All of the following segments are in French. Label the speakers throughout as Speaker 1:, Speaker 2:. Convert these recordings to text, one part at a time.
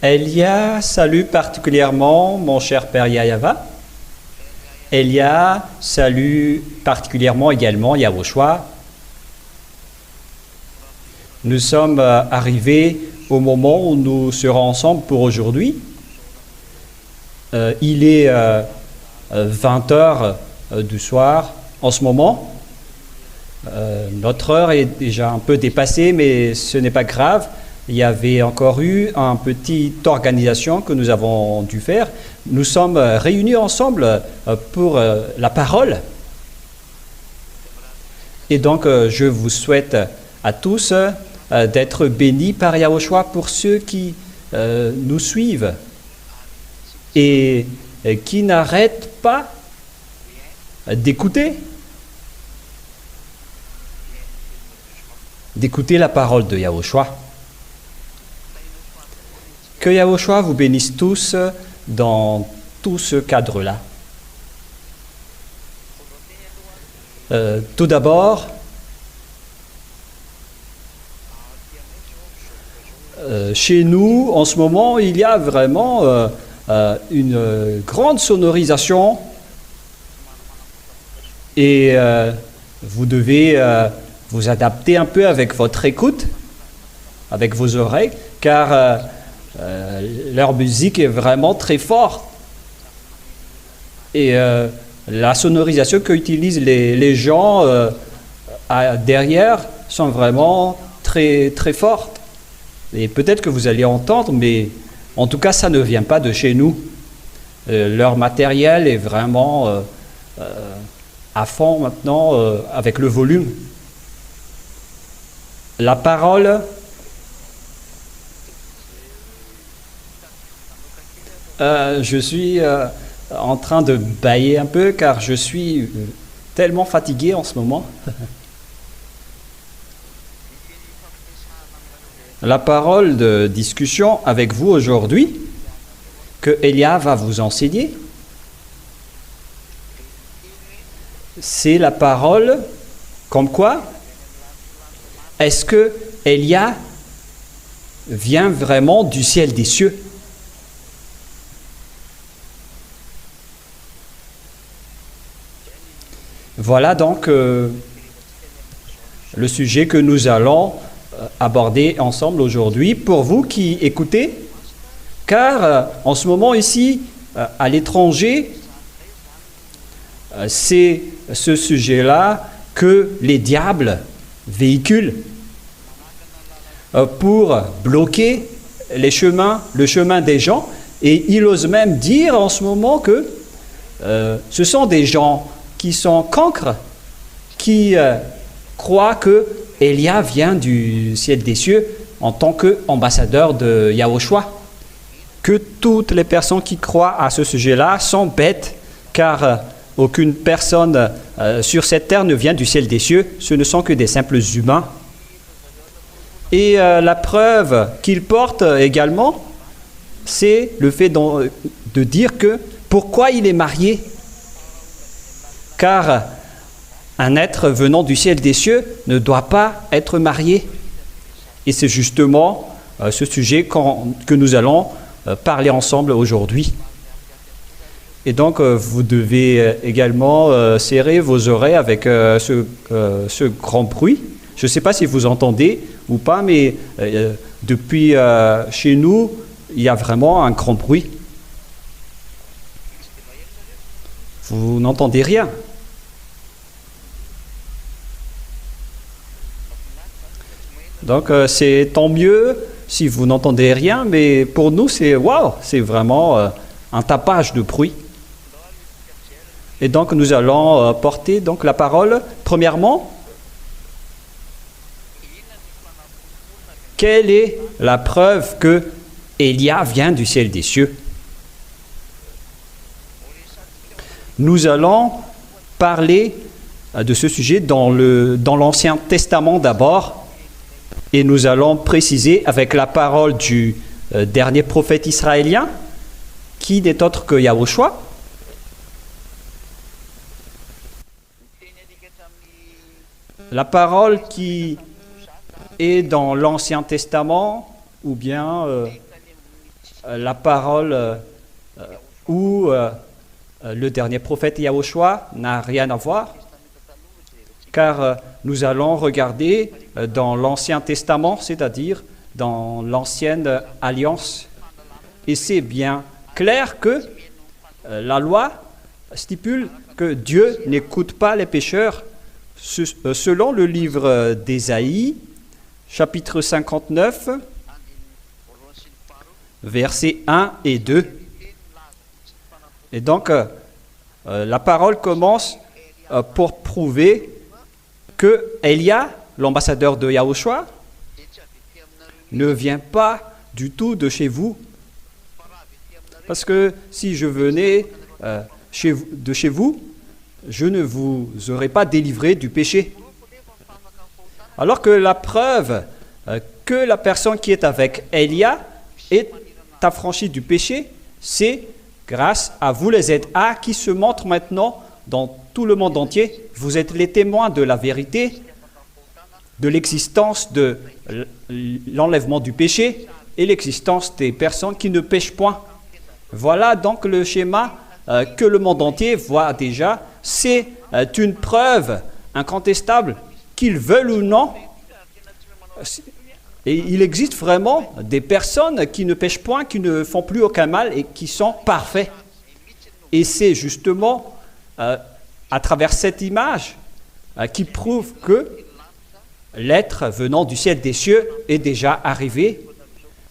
Speaker 1: Elia salue particulièrement mon cher père Yayava. Elia salue particulièrement également Yahushua. Nous sommes arrivés au moment où nous serons ensemble pour aujourd'hui. Il est 20 heures du soir en ce moment. Notre heure est déjà un peu dépassée, mais ce n'est pas grave. Il y avait encore eu une petite organisation que nous avons dû faire. Nous sommes réunis ensemble pour la parole. Et donc, je vous souhaite à tous d'être bénis par Yahushua pour ceux qui nous suivent et qui n'arrêtent pas d'écouter la parole de Yahushua. Que Yahushua vous bénisse tous dans tout ce cadre-là. Tout d'abord, chez nous, en ce moment, il y a vraiment une grande sonorisation et vous devez vous adapter un peu avec votre écoute, avec vos oreilles, car leur musique est vraiment très forte. Et la sonorisation qu'utilisent les gens derrière sont vraiment très, très fortes. Et peut-être que vous allez entendre, mais en tout cas, ça ne vient pas de chez nous. Leur matériel est vraiment à fond maintenant avec le volume. La parole je suis en train de bâiller un peu car je suis tellement fatigué en ce moment. La parole de discussion avec vous aujourd'hui que Elia va vous enseigner, c'est la parole comme quoi est-ce que Elia vient vraiment du ciel des cieux? Voilà donc le sujet que nous allons aborder ensemble aujourd'hui pour vous qui écoutez, car en ce moment ici, à l'étranger, c'est ce sujet-là que les diables véhiculent pour bloquer le chemin des gens, et ils osent même dire en ce moment que ce sont des gens qui sont cancres, qui croient que Elia vient du ciel des cieux en tant qu'ambassadeur de Yahushua. Que toutes les personnes qui croient à ce sujet-là sont bêtes, car aucune personne sur cette terre ne vient du ciel des cieux, ce ne sont que des simples humains. Et la preuve qu'ils portent également, c'est le fait de dire que pourquoi il est marié. Car un être venant du ciel des cieux ne doit pas être marié. Et c'est justement ce sujet que nous allons parler ensemble aujourd'hui. Et donc, vous devez également serrer vos oreilles avec ce grand bruit. Je ne sais pas si vous entendez ou pas, mais depuis chez nous, il y a vraiment un grand bruit. Vous n'entendez rien. Donc, c'est tant mieux si vous n'entendez rien, mais pour nous, c'est vraiment un tapage de bruit. Et donc, nous allons porter donc, la parole. Premièrement, quelle est la preuve que Elia vient du ciel des cieux? Nous allons parler de ce sujet dans l'Ancien Testament d'abord, et nous allons préciser avec la parole du dernier prophète israélien, qui n'est autre que Yahushua. La parole qui est dans l'Ancien Testament, ou bien la parole où le dernier prophète Yahushua n'a rien à voir, car nous allons regarder dans l'Ancien Testament, c'est-à-dire dans l'Ancienne Alliance, et c'est bien clair que la loi stipule que Dieu n'écoute pas les pécheurs. Selon le livre d'Ésaïe, chapitre 59, versets 1 et 2. Et donc, la parole commence pour prouver que Élia, l'ambassadeur de Yahushua, ne vient pas du tout de chez vous. Parce que si je venais de chez vous, je ne vous aurais pas délivré du péché. Alors que la preuve que la personne qui est avec Élia est affranchie du péché, c'est grâce à vous les ZA qui se montrent maintenant dans tout le monde entier. Vous êtes les témoins de la vérité, de l'existence de l'enlèvement du péché et l'existence des personnes qui ne péchent point. Voilà donc le schéma que le monde entier voit déjà. C'est une preuve incontestable, qu'ils veulent ou non. Et il existe vraiment des personnes qui ne péchent point, qui ne font plus aucun mal et qui sont parfaits. Et c'est justement à travers cette image qui prouve que l'être venant du ciel des cieux est déjà arrivé,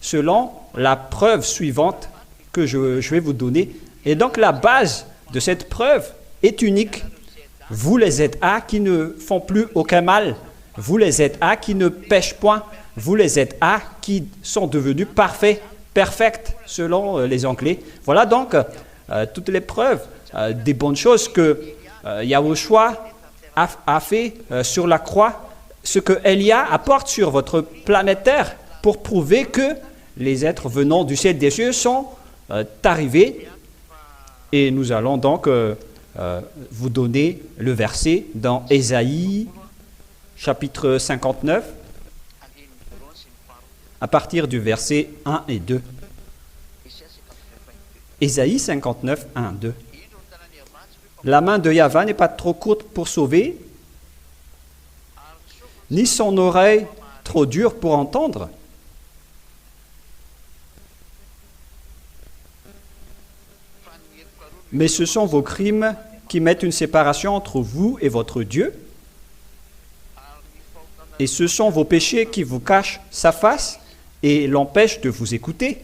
Speaker 1: selon la preuve suivante que je vais vous donner. Et donc la base de cette preuve est unique. Vous les ZA qui ne font plus aucun mal, vous les ZA qui ne pêchent point, vous les ZA qui sont devenus parfaits, perfects selon les Anglais. Voilà donc toutes les preuves des bonnes choses que Yahushua a fait sur la croix, ce que Élia apporte sur votre planète Terre pour prouver que les êtres venant du ciel des cieux sont arrivés. Et nous allons donc vous donner le verset dans Ésaïe, chapitre 59, à partir du verset 1 et 2. Ésaïe 59, 1, 2. La main de Yahvé n'est pas trop courte pour sauver, ni son oreille trop dure pour entendre. Mais ce sont vos crimes qui mettent une séparation entre vous et votre Dieu. Et ce sont vos péchés qui vous cachent sa face et l'empêchent de vous écouter.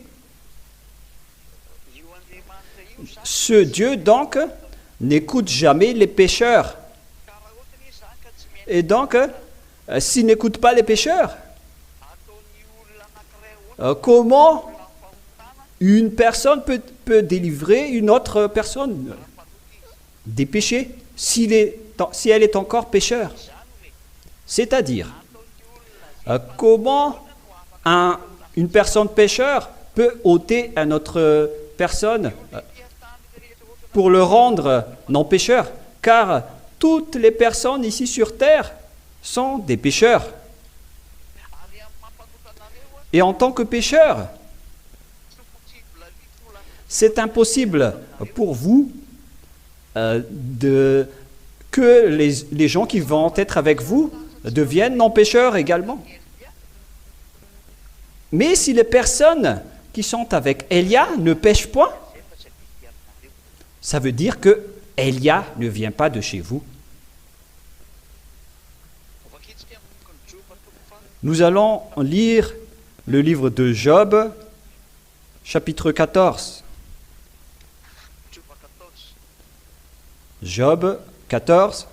Speaker 1: Ce Dieu, donc, n'écoute jamais les pécheurs. Et donc, s'il n'écoute pas les pécheurs, comment une personne peut délivrer une autre personne des péchés si elle est encore pécheur? C'est-à-dire, comment une personne pécheur peut ôter à une autre personne pour le rendre non pécheur? Car toutes les personnes ici sur terre sont des pécheurs. Et en tant que pécheur, c'est impossible pour vous que les gens qui vont être avec vous deviennent non-pécheurs également. Mais si les personnes qui sont avec Élia ne pêchent point, ça veut dire que Élia ne vient pas de chez vous. Nous allons lire le livre de Job, chapitre 14. Job 14.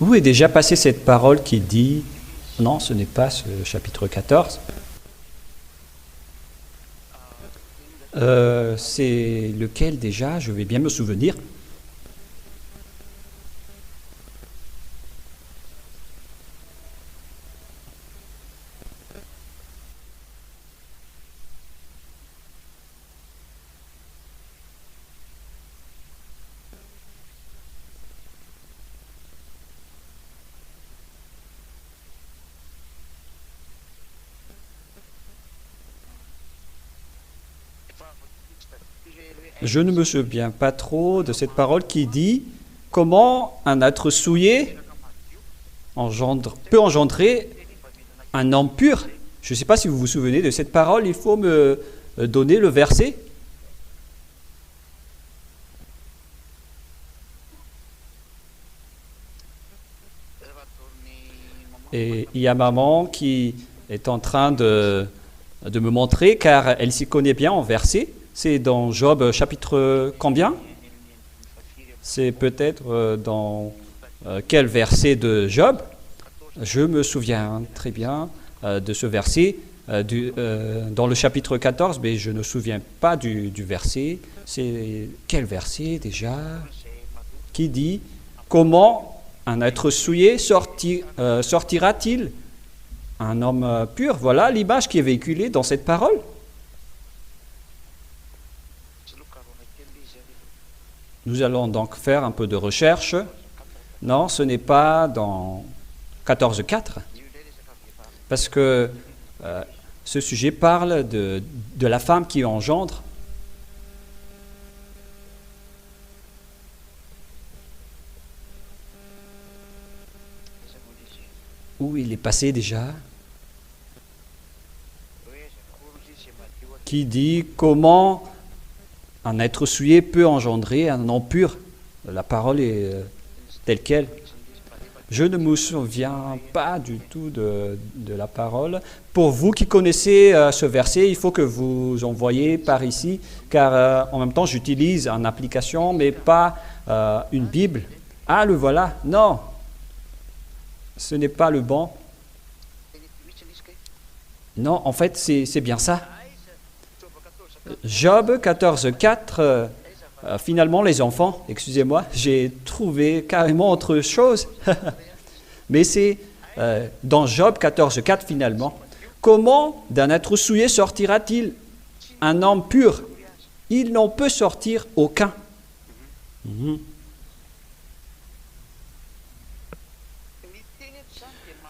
Speaker 1: Où est déjà passée cette parole qui dit... Non, ce n'est pas ce chapitre 14. C'est lequel déjà? Je vais bien me souvenir. Je ne me souviens pas trop de cette parole qui dit comment un être souillé peut engendrer un homme pur. Je ne sais pas si vous vous souvenez de cette parole, il faut me donner le verset. Et il y a maman qui est en train de me montrer, car elle s'y connaît bien en verset. C'est dans Job chapitre combien? C'est peut-être dans quel verset de Job? Je me souviens très bien de ce verset dans le chapitre 14, mais je ne me souviens pas du verset. C'est quel verset déjà? Qui dit comment un être souillé sortira-t-il un homme pur? Voilà l'image qui est véhiculée dans cette parole. Nous allons donc faire un peu de recherche. Non, ce n'est pas dans 14.4, parce que ce sujet parle de la femme qui engendre. Où il est passé déjà? Qui dit comment un être souillé peut engendrer un homme pur? La parole est telle quelle. Je ne me souviens pas du tout de la parole. Pour vous qui connaissez ce verset, il faut que vous envoyiez par ici, car en même temps j'utilise une application, mais pas une Bible. Ah, le voilà. Non. Ce n'est pas le bon. Non, en fait, c'est bien ça. Job 14.4, finalement, les enfants, excusez-moi, j'ai trouvé carrément autre chose. Mais c'est dans Job 14.4, finalement. Comment d'un être souillé sortira-t-il un homme pur? Il n'en peut sortir aucun.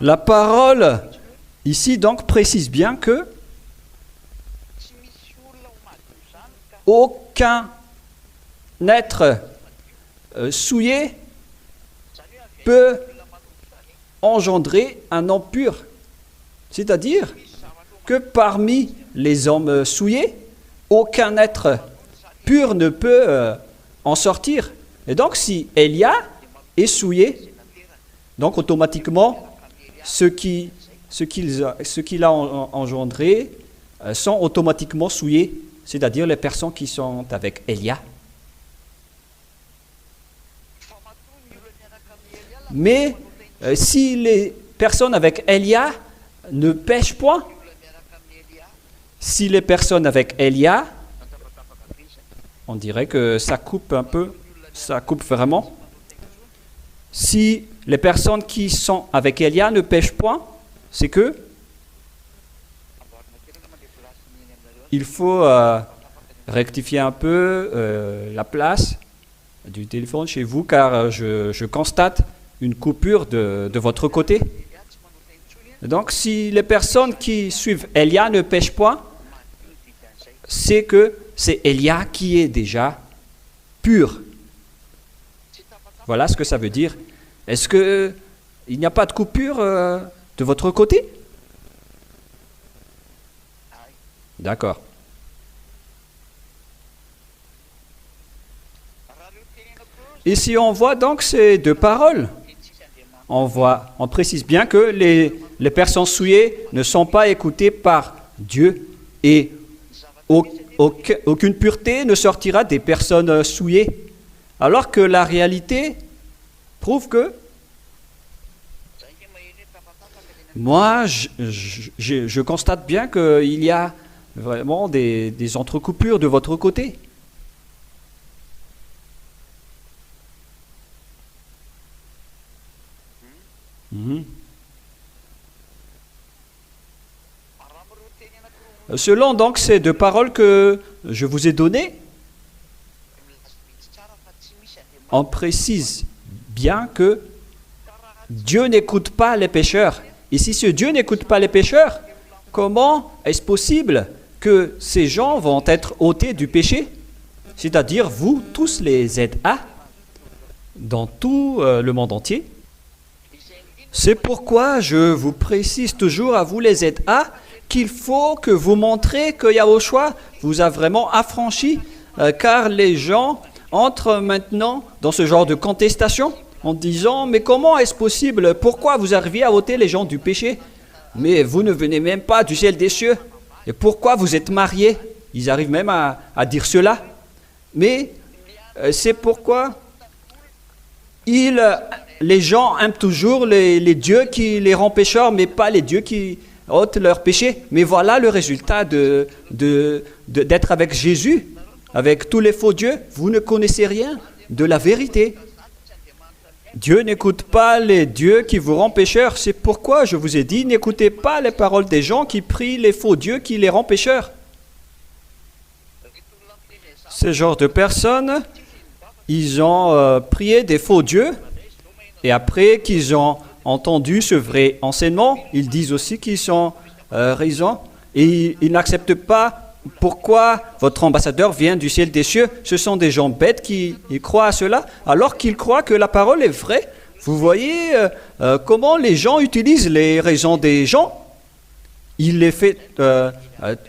Speaker 1: La parole, ici, donc, précise bien que aucun être souillé peut engendrer un homme pur. C'est-à-dire que parmi les hommes souillés, aucun être pur ne peut en sortir. Et donc, si Élia est souillé, donc automatiquement, ce qu'il a engendré sont automatiquement souillés, c'est-à-dire les personnes qui sont avec Élia. Mais si les personnes avec Élia ne pêchent point, si les personnes avec Élia, on dirait que ça coupe un peu, ça coupe vraiment. Si les personnes qui sont avec Élia ne pêchent point, c'est que il faut rectifier un peu la place du téléphone chez vous, car je constate une coupure de votre côté. Donc, si les personnes qui suivent Élia ne pêchent point, c'est que c'est Élia qui est déjà pur. Voilà ce que ça veut dire. Est-ce qu'il n'y a pas de coupure de votre côté? D'accord. Ici, on voit donc ces deux paroles. On précise bien que les personnes souillées ne sont pas écoutées par Dieu et aucune pureté ne sortira des personnes souillées. Alors que la réalité prouve que moi, je constate bien qu'il y a vraiment des entrecoupures de votre côté. Selon donc ces deux paroles que je vous ai données, on précise bien que Dieu n'écoute pas les pécheurs. Et si ce Dieu n'écoute pas les pécheurs, comment est-ce possible que ces gens vont être ôtés du péché? c'est-à-dire vous, tous les ZA, dans tout le monde entier. C'est pourquoi je vous précise toujours à vous les ZA qu'il faut que vous montrez que Yahushua vous a vraiment affranchi, car les gens entrent maintenant dans ce genre de contestation en disant « Mais comment est-ce possible? Pourquoi vous arrivez à ôter les gens du péché? Mais vous ne venez même pas du ciel des cieux. Et pourquoi vous êtes mariés ?» Ils arrivent même à dire cela. Mais c'est pourquoi les gens aiment toujours les dieux qui les rendent pécheurs, mais pas les dieux qui ôtent leurs péchés. Mais voilà le résultat d'être avec Jésus, avec tous les faux dieux. Vous ne connaissez rien de la vérité. Dieu n'écoute pas les dieux qui vous rendent pécheurs. C'est pourquoi je vous ai dit, n'écoutez pas les paroles des gens qui prient les faux dieux qui les rendent pécheurs. Ce genre de personnes, ils ont prié des faux dieux, et après qu'ils ont entendu ce vrai enseignement, ils disent aussi qu'ils sont raisons, et ils n'acceptent pas pourquoi votre ambassadeur vient du ciel des cieux. Ce sont des gens bêtes qui croient à cela, alors qu'ils croient que la parole est vraie. Vous voyez comment les gens utilisent les raisons des gens. Ils les font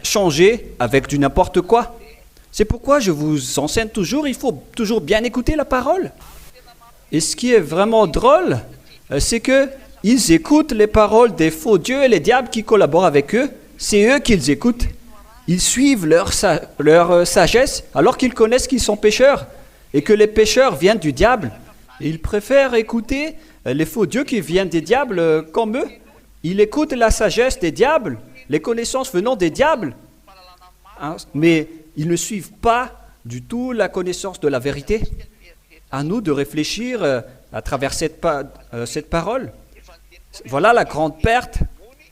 Speaker 1: changer avec du n'importe quoi. C'est pourquoi je vous enseigne toujours, il faut toujours bien écouter la parole. Et ce qui est vraiment drôle, c'est qu'ils écoutent les paroles des faux dieux et les diables qui collaborent avec eux. C'est eux qu'ils écoutent. Ils suivent leur sagesse alors qu'ils connaissent qu'ils sont pécheurs et que les pécheurs viennent du diable. Et ils préfèrent écouter les faux dieux qui viennent des diables comme eux. Ils écoutent la sagesse des diables, les connaissances venant des diables. Mais ils ne suivent pas du tout la connaissance de la vérité. À nous de réfléchir à travers cette parole. Voilà la grande perte.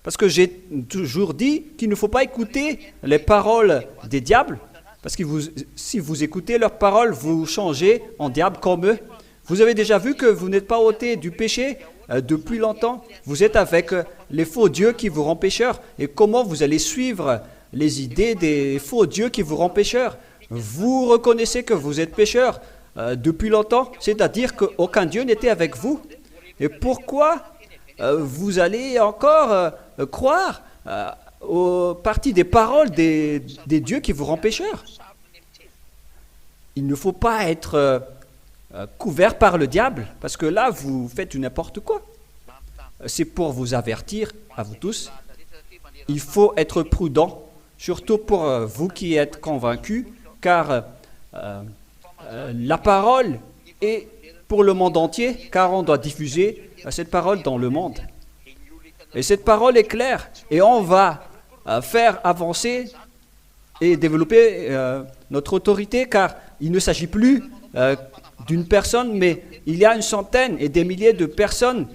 Speaker 1: Parce que j'ai toujours dit qu'il ne faut pas écouter les paroles des diables. Parce que si vous écoutez leurs paroles, vous changez en diable comme eux. Vous avez déjà vu que vous n'êtes pas ôté du péché depuis longtemps. Vous êtes avec les faux dieux qui vous rendent pécheurs. Et comment vous allez suivre les idées des faux dieux qui vous rendent pécheurs? Vous reconnaissez que vous êtes pécheur depuis longtemps, c'est-à-dire qu'aucun Dieu n'était avec vous. Et pourquoi vous allez encore croire aux parties des paroles des dieux qui vous rendent pécheurs? Il ne faut pas être couvert par le diable, parce que là, vous faites du n'importe quoi. C'est pour vous avertir, à vous tous. Il faut être prudent, surtout pour vous qui êtes convaincus, car la parole est pour le monde entier, car on doit diffuser cette parole dans le monde. Et cette parole est claire, et on va faire avancer et développer notre autorité, car il ne s'agit plus d'une personne, mais il y a une centaine et des milliers de personnes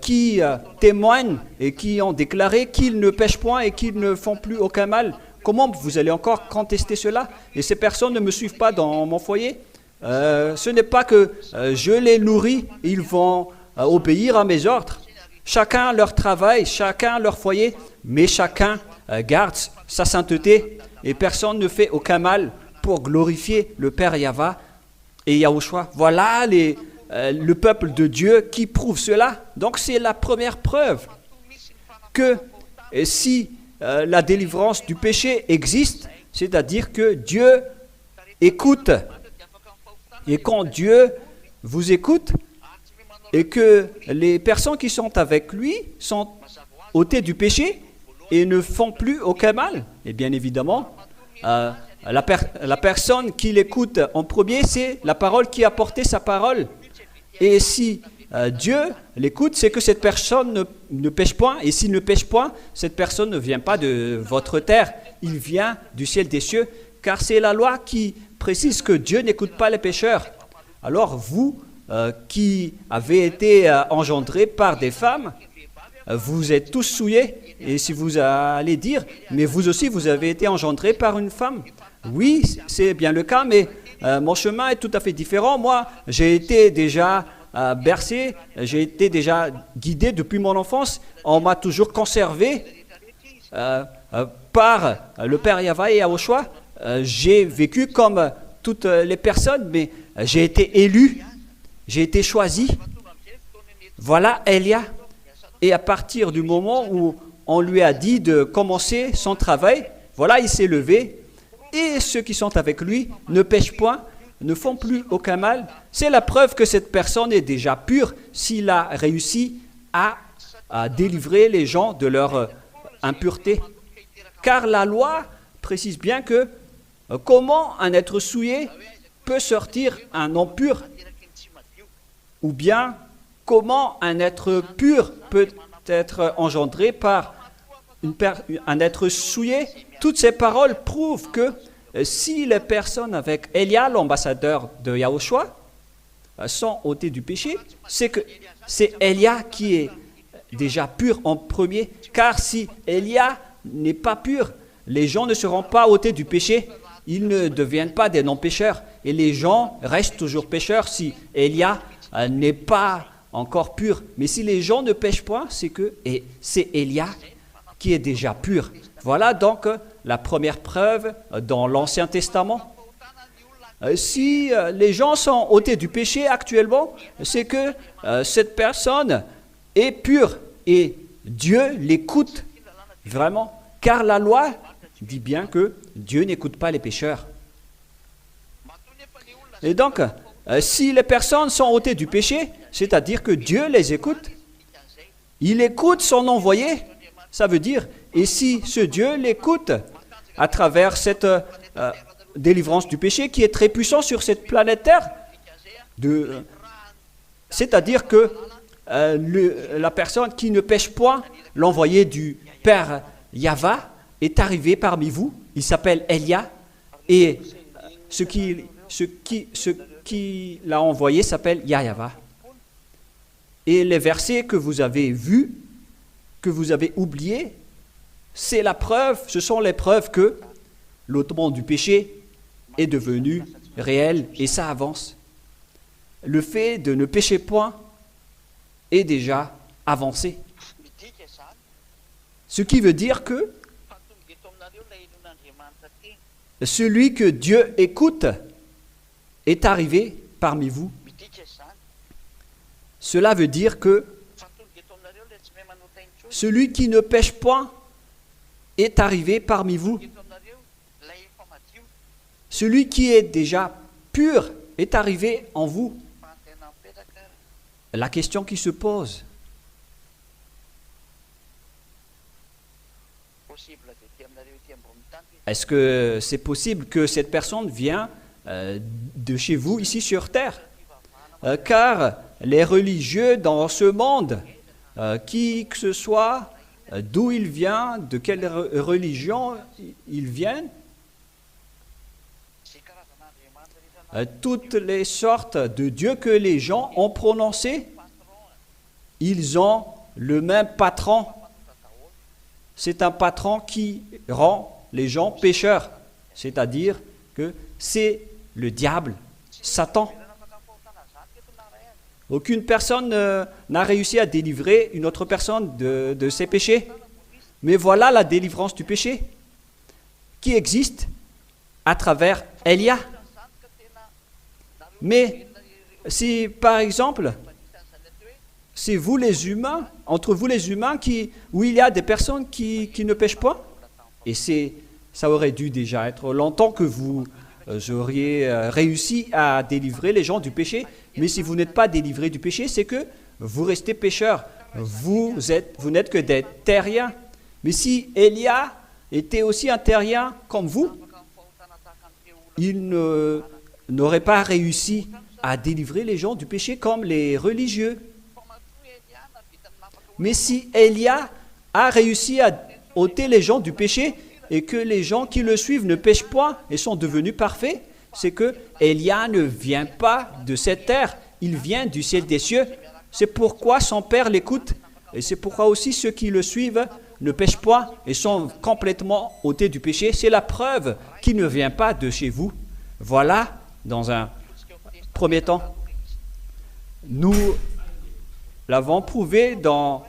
Speaker 1: qui témoignent et qui ont déclaré qu'ils ne pêchent point et qu'ils ne font plus aucun mal. Comment vous allez encore contester cela? Et ces personnes ne me suivent pas dans mon foyer. Ce n'est pas que je les nourris, ils vont obéir à mes ordres. Chacun leur travail, chacun leur foyer, mais chacun garde sa sainteté et personne ne fait aucun mal pour glorifier le Père Yahva et Yahushua. Voilà le peuple de Dieu qui prouve cela. Donc c'est la première preuve que si la délivrance du péché existe, c'est-à-dire que Dieu écoute. Et quand Dieu vous écoute et que les personnes qui sont avec lui sont ôtées du péché et ne font plus aucun mal, et bien évidemment, la personne qui l'écoute en premier, c'est la parole qui a porté sa parole. Et si Dieu l'écoute, c'est que cette personne ne pêche point. Et s'il ne pêche point, cette personne ne vient pas de votre terre. Il vient du ciel des cieux. Car c'est la loi qui précise que Dieu n'écoute pas les pécheurs. Alors vous, qui avez été engendrés par des femmes, vous êtes tous souillés. Et si vous allez dire, mais vous aussi, vous avez été engendrés par une femme. Oui, c'est bien le cas, mais mon chemin est tout à fait différent. Moi, j'ai été déjà bercé, j'ai été déjà guidé depuis mon enfance. On m'a toujours conservé par le Père Yahva et Yahushua. J'ai vécu comme toutes les personnes, mais j'ai été élu, j'ai été choisi. Voilà Élia. Et à partir du moment où on lui a dit de commencer son travail, voilà, il s'est levé. Et ceux qui sont avec lui ne pêchent point, ne font plus aucun mal. C'est la preuve que cette personne est déjà pure s'il a réussi à délivrer les gens de leur impureté. Car la loi précise bien que comment un être souillé peut sortir un non pur, ou bien comment un être pur peut être engendré par un être souillé. Toutes ces paroles prouvent que si les personnes avec Élia, l'ambassadeur de Yahushua, sont ôtées du péché, c'est que c'est Élia qui est déjà pur en premier. Car si Élia n'est pas pur, les gens ne seront pas ôtés du péché. Ils ne deviennent pas des non-pécheurs. Et les gens restent toujours pécheurs si Élia n'est pas encore pur. Mais si les gens ne pêchent point, c'est Élia qui est déjà pur. Voilà donc la première preuve dans l'Ancien Testament. Si les gens sont ôtés du péché actuellement, c'est que cette personne est pure et Dieu l'écoute vraiment. Car la loi dit bien que Dieu n'écoute pas les pécheurs. Et donc, si les personnes sont ôtées du péché, c'est-à-dire que Dieu les écoute. Il écoute son envoyé, ça veut dire, et si ce Dieu l'écoute à travers cette délivrance du péché qui est très puissant sur cette planète Terre, c'est-à-dire que la personne qui ne pêche point, l'envoyé du Père Yahva, est arrivé parmi vous. Il s'appelle Élia, et ce qui l'a envoyé s'appelle Yahva. Et les versets que vous avez vus, que vous avez oubliés, c'est la preuve, ce sont les preuves que l'ôtement du péché est devenu réel, et ça avance. Le fait de ne pécher point est déjà avancé. Ce qui veut dire que celui que Dieu écoute est arrivé parmi vous. Cela veut dire que celui qui ne pêche point est arrivé parmi vous. Celui qui est déjà pur est arrivé en vous. La question qui se pose, est-ce que c'est possible que cette personne vienne de chez vous, ici sur terre? Car les religieux dans ce monde, qui que ce soit, d'où ils viennent, de quelle religion ils viennent, toutes les sortes de dieux que les gens ont prononcés, ils ont le même patron. C'est un patron qui rend les gens pécheurs, c'est-à-dire que c'est le diable, Satan. Aucune personne n'a réussi à délivrer une autre personne de ses péchés. Mais voilà la délivrance du péché qui existe à travers Élia. Mais si, par exemple, c'est vous les humains, entre vous les humains, où il y a des personnes qui ne pêchent pas, et ça aurait dû déjà être longtemps que vous auriez réussi à délivrer les gens du péché. Mais si vous n'êtes pas délivrés du péché, c'est que vous restez pécheurs. Vous n'êtes que des terriens. Mais si Élia était aussi un terrien comme vous, il n'aurait pas réussi à délivrer les gens du péché comme les religieux. Mais si Élia a réussi à ôter les gens du péché et que les gens qui le suivent ne pêchent point et sont devenus parfaits, c'est que Élia ne vient pas de cette terre, il vient du ciel des cieux. C'est pourquoi son Père l'écoute, et c'est pourquoi aussi ceux qui le suivent ne pêchent point et sont complètement ôtés du péché. C'est la preuve qu'il ne vient pas de chez vous. Voilà, dans un premier temps, nous l'avons prouvé dans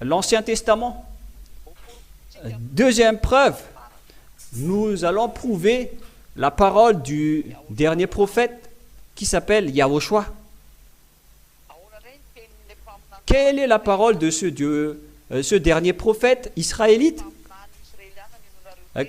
Speaker 1: l'Ancien Testament. Deuxième preuve, nous allons prouver la parole du dernier prophète qui s'appelle Yahushua. Quelle est la parole de ce Dieu, ce dernier prophète israélite?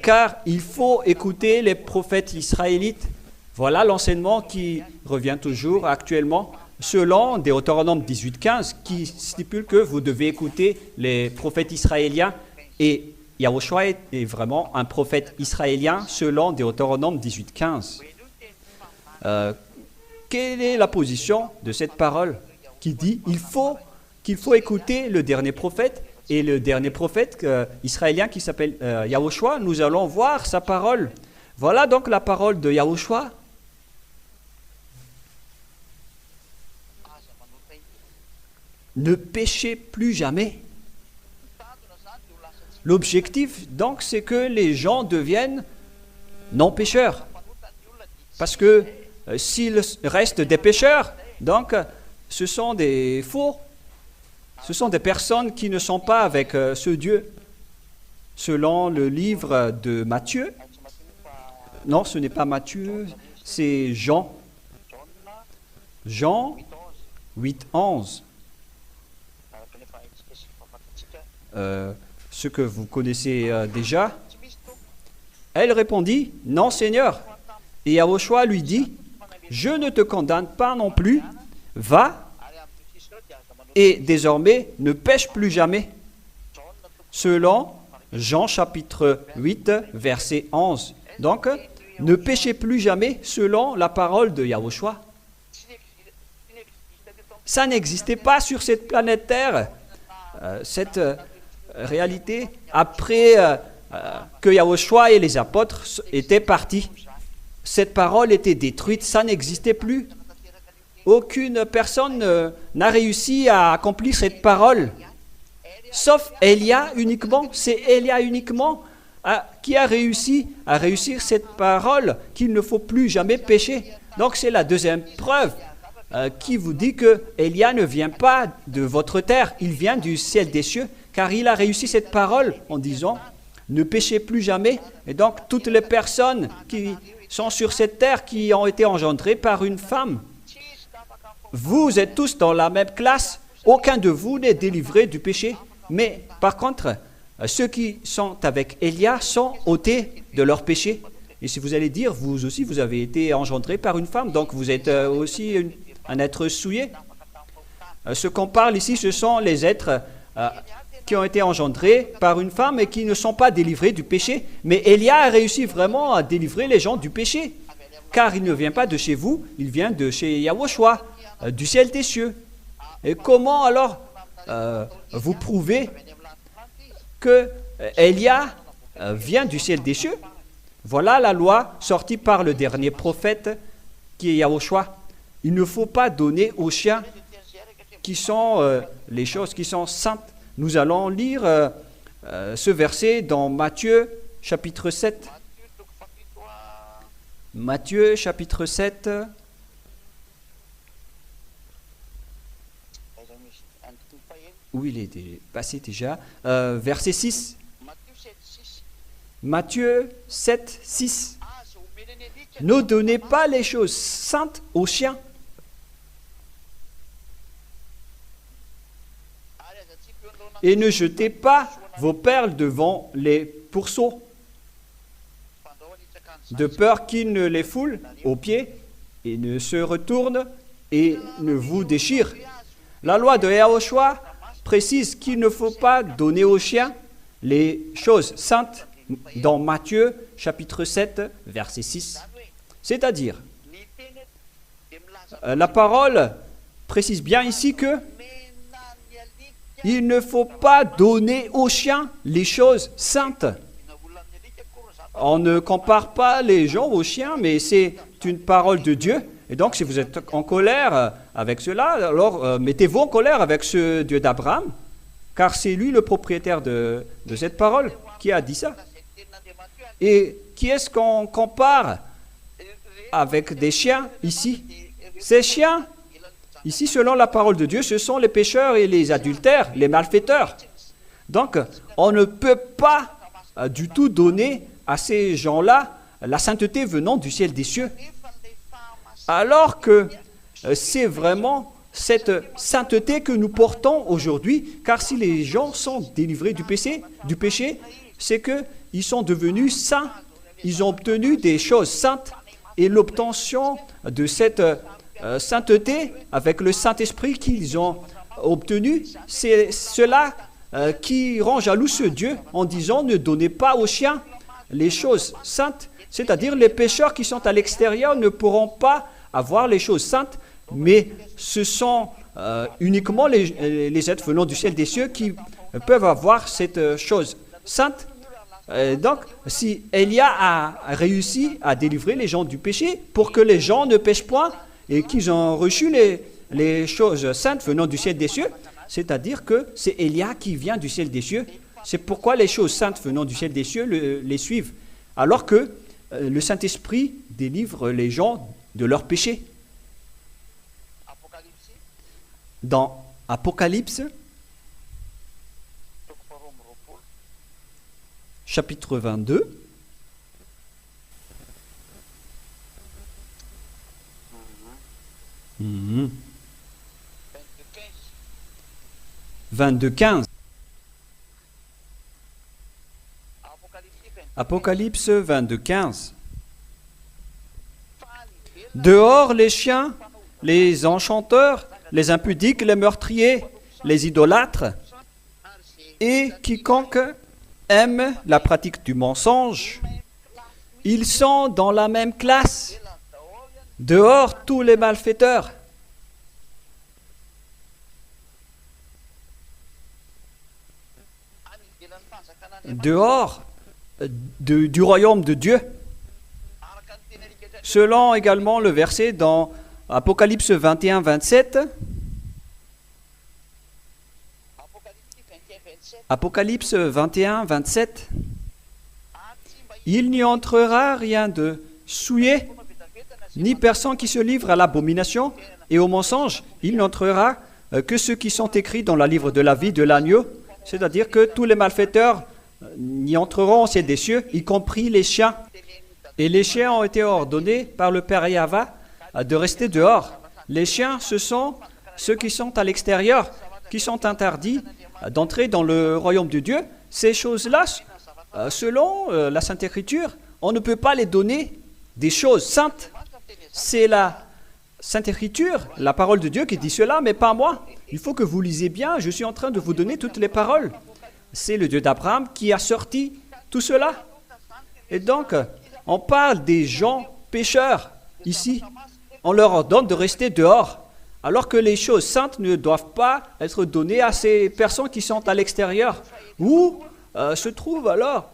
Speaker 1: Car il faut écouter les prophètes israélites. Voilà l'enseignement qui revient toujours actuellement selon Deutéronome 18:15 qui stipule que vous devez écouter les prophètes israéliens et Yahushua est vraiment un prophète israélien selon Deutéronome 18:15. Quelle est la position de cette parole qui dit qu'il faut écouter le dernier prophète et le dernier prophète israélien qui s'appelle Yahushua? Nous allons voir sa parole. Voilà donc la parole de Yahushua. Ne péchez plus jamais. L'objectif, donc, c'est que les gens deviennent non-pécheurs. Parce que s'ils restent des pécheurs, donc, ce sont des faux. Ce sont des personnes qui ne sont pas avec ce Dieu. Selon le livre de Matthieu, non, ce n'est pas Matthieu, c'est Jean. Jean 8:11. Ce que vous connaissez déjà. Elle répondit, « Non, Seigneur. » Et Yahushua lui dit, « Je ne te condamne pas non plus. Va et désormais ne pêche plus jamais. » Selon Jean chapitre 8, verset 11. Donc, ne péchez plus jamais selon la parole de Yahushua. Ça n'existait pas sur cette planète Terre. Cette réalité, après que Yahushua et les apôtres étaient partis, cette parole était détruite, ça n'existait plus. Aucune personne n'a réussi à accomplir cette parole, sauf Élia uniquement. C'est Élia uniquement qui a réussi à réussir cette parole qu'il ne faut plus jamais pécher. Donc c'est la deuxième preuve qui vous dit que Élia ne vient pas de votre terre, il vient du ciel des cieux, car il a réussi cette parole en disant « Ne péchez plus jamais ». Et donc toutes les personnes qui sont sur cette terre, qui ont été engendrées par une femme, vous êtes tous dans la même classe, aucun de vous n'est délivré du péché. Mais par contre, ceux qui sont avec Élia sont ôtés de leur péché. Et si vous allez dire, vous aussi, vous avez été engendré par une femme, donc vous êtes aussi un être souillé. Ce qu'on parle ici, ce sont les êtres qui ont été engendrés par une femme et qui ne sont pas délivrés du péché. Mais Élia a réussi vraiment à délivrer les gens du péché, car il ne vient pas de chez vous, il vient de chez Yahushua, du ciel des cieux. Et comment alors vous prouvez que Élia vient du ciel des cieux? Voilà la loi sortie par le dernier prophète qui est Yahushua. Il ne faut pas donner aux chiens qui sont les choses qui sont saintes. Nous allons lire ce verset dans Matthieu chapitre 7. Matthieu chapitre 7. Où il est passé déjà. Verset 6. Matthieu 7, 6. Ne donnez pas les choses saintes aux chiens. Et ne jetez pas vos perles devant les pourceaux, de peur qu'ils ne les foulent aux pieds et ne se retournent et ne vous déchirent. La loi de Yahushua précise qu'il ne faut pas donner aux chiens les choses saintes dans Matthieu chapitre 7, verset 6. C'est-à-dire, la parole précise bien ici que il ne faut pas donner aux chiens les choses saintes. On ne compare pas les gens aux chiens, mais c'est une parole de Dieu. Et donc, si vous êtes en colère avec cela, alors mettez-vous en colère avec ce Dieu d'Abraham, car c'est lui le propriétaire de cette parole qui a dit ça. Et qui est-ce qu'on compare avec des chiens ici? Ces chiens, ici, selon la parole de Dieu, ce sont les pécheurs et les adultères, les malfaiteurs. Donc, on ne peut pas du tout donner à ces gens-là la sainteté venant du ciel des cieux. Alors que c'est vraiment cette sainteté que nous portons aujourd'hui, car si les gens sont délivrés du péché, c'est qu'ils sont devenus saints, ils ont obtenu des choses saintes, et l'obtention de cette sainteté avec le Saint-Esprit qu'ils ont obtenu, c'est cela qui rend jaloux ce Dieu en disant ne donnez pas aux chiens les choses saintes, c'est-à-dire les pécheurs qui sont à l'extérieur ne pourront pas avoir les choses saintes, mais ce sont uniquement les êtres venant du ciel des cieux qui peuvent avoir cette chose sainte. Donc, si Élia a réussi à délivrer les gens du péché pour que les gens ne pêchent point et qu'ils ont reçu les choses saintes venant du ciel des cieux, c'est-à-dire que c'est Élia qui vient du ciel des cieux. C'est pourquoi les choses saintes venant du ciel des cieux les suivent, alors que le Saint-Esprit délivre les gens de leurs péchés. Dans Apocalypse, chapitre 22, mmh. 22-15. Apocalypse 22-15. Dehors les chiens, les enchanteurs, les impudiques, les meurtriers, les idolâtres, et quiconque aime la pratique du mensonge, ils sont dans la même classe. Dehors tous les malfaiteurs. Dehors du royaume de Dieu. Selon également le verset dans Apocalypse 21-27, Apocalypse 21-27, il n'y entrera rien de souillé, ni personne qui se livre à l'abomination et au mensonge. Il n'entrera que ceux qui sont écrits dans le livre de la vie de l'agneau, c'est-à-dire que tous les malfaiteurs n'y entreront au ciel des cieux, y compris les chiens. Et les chiens ont été ordonnés par le Père Yahva de rester dehors. Les chiens, ce sont ceux qui sont à l'extérieur, qui sont interdits d'entrer dans le royaume de Dieu. Ces choses-là, selon la Sainte Écriture, on ne peut pas les donner des choses saintes. C'est la Sainte Écriture, la parole de Dieu qui dit cela, mais pas moi. Il faut que vous lisez bien, je suis en train de vous donner toutes les paroles. C'est le Dieu d'Abraham qui a sorti tout cela. Et donc, on parle des gens pécheurs ici. On leur ordonne de rester dehors, alors que les choses saintes ne doivent pas être données à ces personnes qui sont à l'extérieur. Où se trouve alors,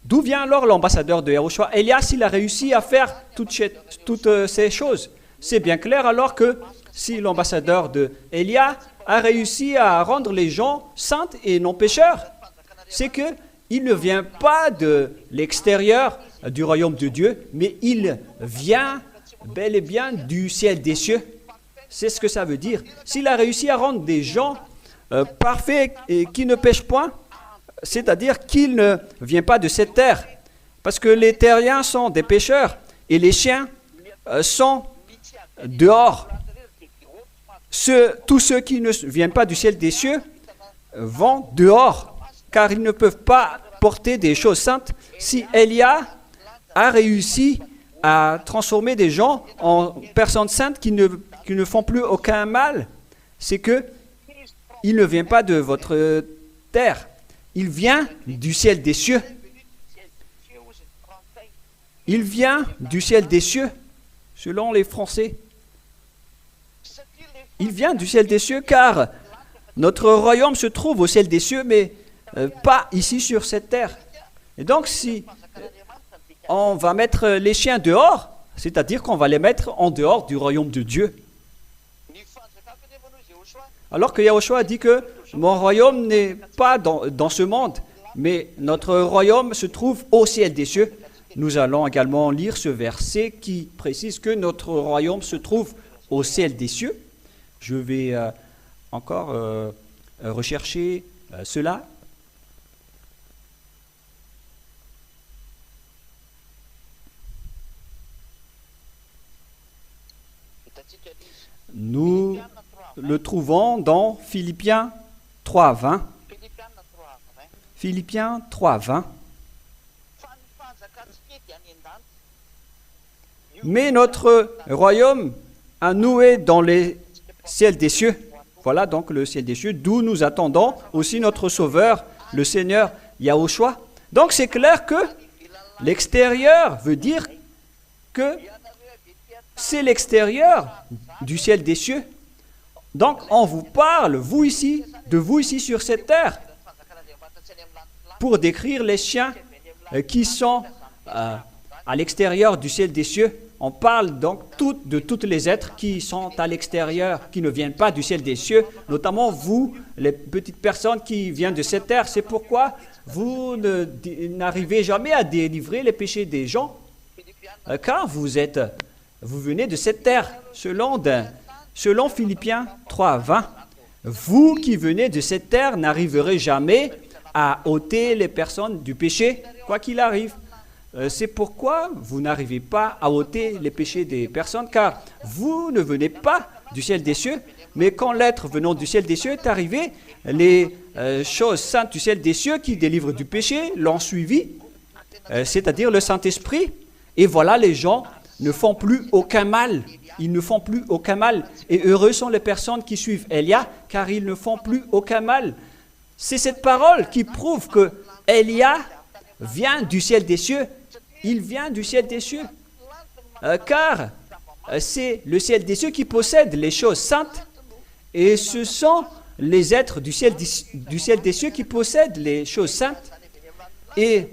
Speaker 1: d'où vient alors l'ambassadeur de Yahushua? Elias, il a réussi à faire toutes ces choses. C'est bien clair alors que si l'ambassadeur de Élia a réussi à rendre les gens saints et non pécheurs, c'est qu'il ne vient pas de l'extérieur du royaume de Dieu, mais il vient bel et bien du ciel des cieux. C'est ce que ça veut dire. S'il a réussi à rendre des gens parfaits et qui ne pêchent point, c'est-à-dire qu'il ne vient pas de cette terre, parce que les terriens sont des pécheurs et les chiens sont dehors. Tous ceux qui ne viennent pas du ciel des cieux vont dehors, car ils ne peuvent pas porter des choses saintes. Si Élia a réussi à transformer des gens en personnes saintes qui ne font plus aucun mal, c'est que il ne vient pas de votre terre, il vient du ciel des cieux. Il vient du ciel des cieux, selon les Français. Il vient du ciel des cieux, car notre royaume se trouve au ciel des cieux, mais pas ici sur cette terre. Et donc, si on va mettre les chiens dehors, c'est-à-dire qu'on va les mettre en dehors du royaume de Dieu. Alors que Yahushua a dit que mon royaume n'est pas dans ce monde, mais notre royaume se trouve au ciel des cieux. Nous allons également lire ce verset qui précise que notre royaume se trouve au ciel des cieux. Je vais encore rechercher cela. Nous le trouvons dans Philippiens 3:20. Philippiens 3:20. Mais notre royaume a noué dans les ciels des cieux. Voilà donc le ciel des cieux, d'où nous attendons aussi notre Sauveur, le Seigneur Yahushua. Donc c'est clair que l'extérieur veut dire que c'est l'extérieur du ciel des cieux. Donc on vous parle, vous ici sur cette terre, pour décrire les chiens qui sont à l'extérieur du ciel des cieux. On parle donc de tous les êtres qui sont à l'extérieur, qui ne viennent pas du ciel des cieux, notamment vous, les petites personnes qui viennent de cette terre. C'est pourquoi vous n'arrivez jamais à délivrer les péchés des gens, car vous venez de cette terre, selon Philippiens 3:20. Vous qui venez de cette terre n'arriverez jamais à ôter les personnes du péché, quoi qu'il arrive. C'est pourquoi vous n'arrivez pas à ôter les péchés des personnes, car vous ne venez pas du ciel des cieux, mais quand l'être venant du ciel des cieux est arrivé, les choses saintes du ciel des cieux qui délivrent du péché l'ont suivi, c'est-à-dire le Saint-Esprit. Et voilà, les gens ne font plus aucun mal. Ils ne font plus aucun mal. Et heureux sont les personnes qui suivent Élia, car ils ne font plus aucun mal. C'est cette parole qui prouve que Élia vient du ciel des cieux. Il vient du ciel des cieux. Car c'est le ciel des cieux qui possède les choses saintes. Et ce sont les êtres du ciel des cieux qui possèdent les choses saintes. Et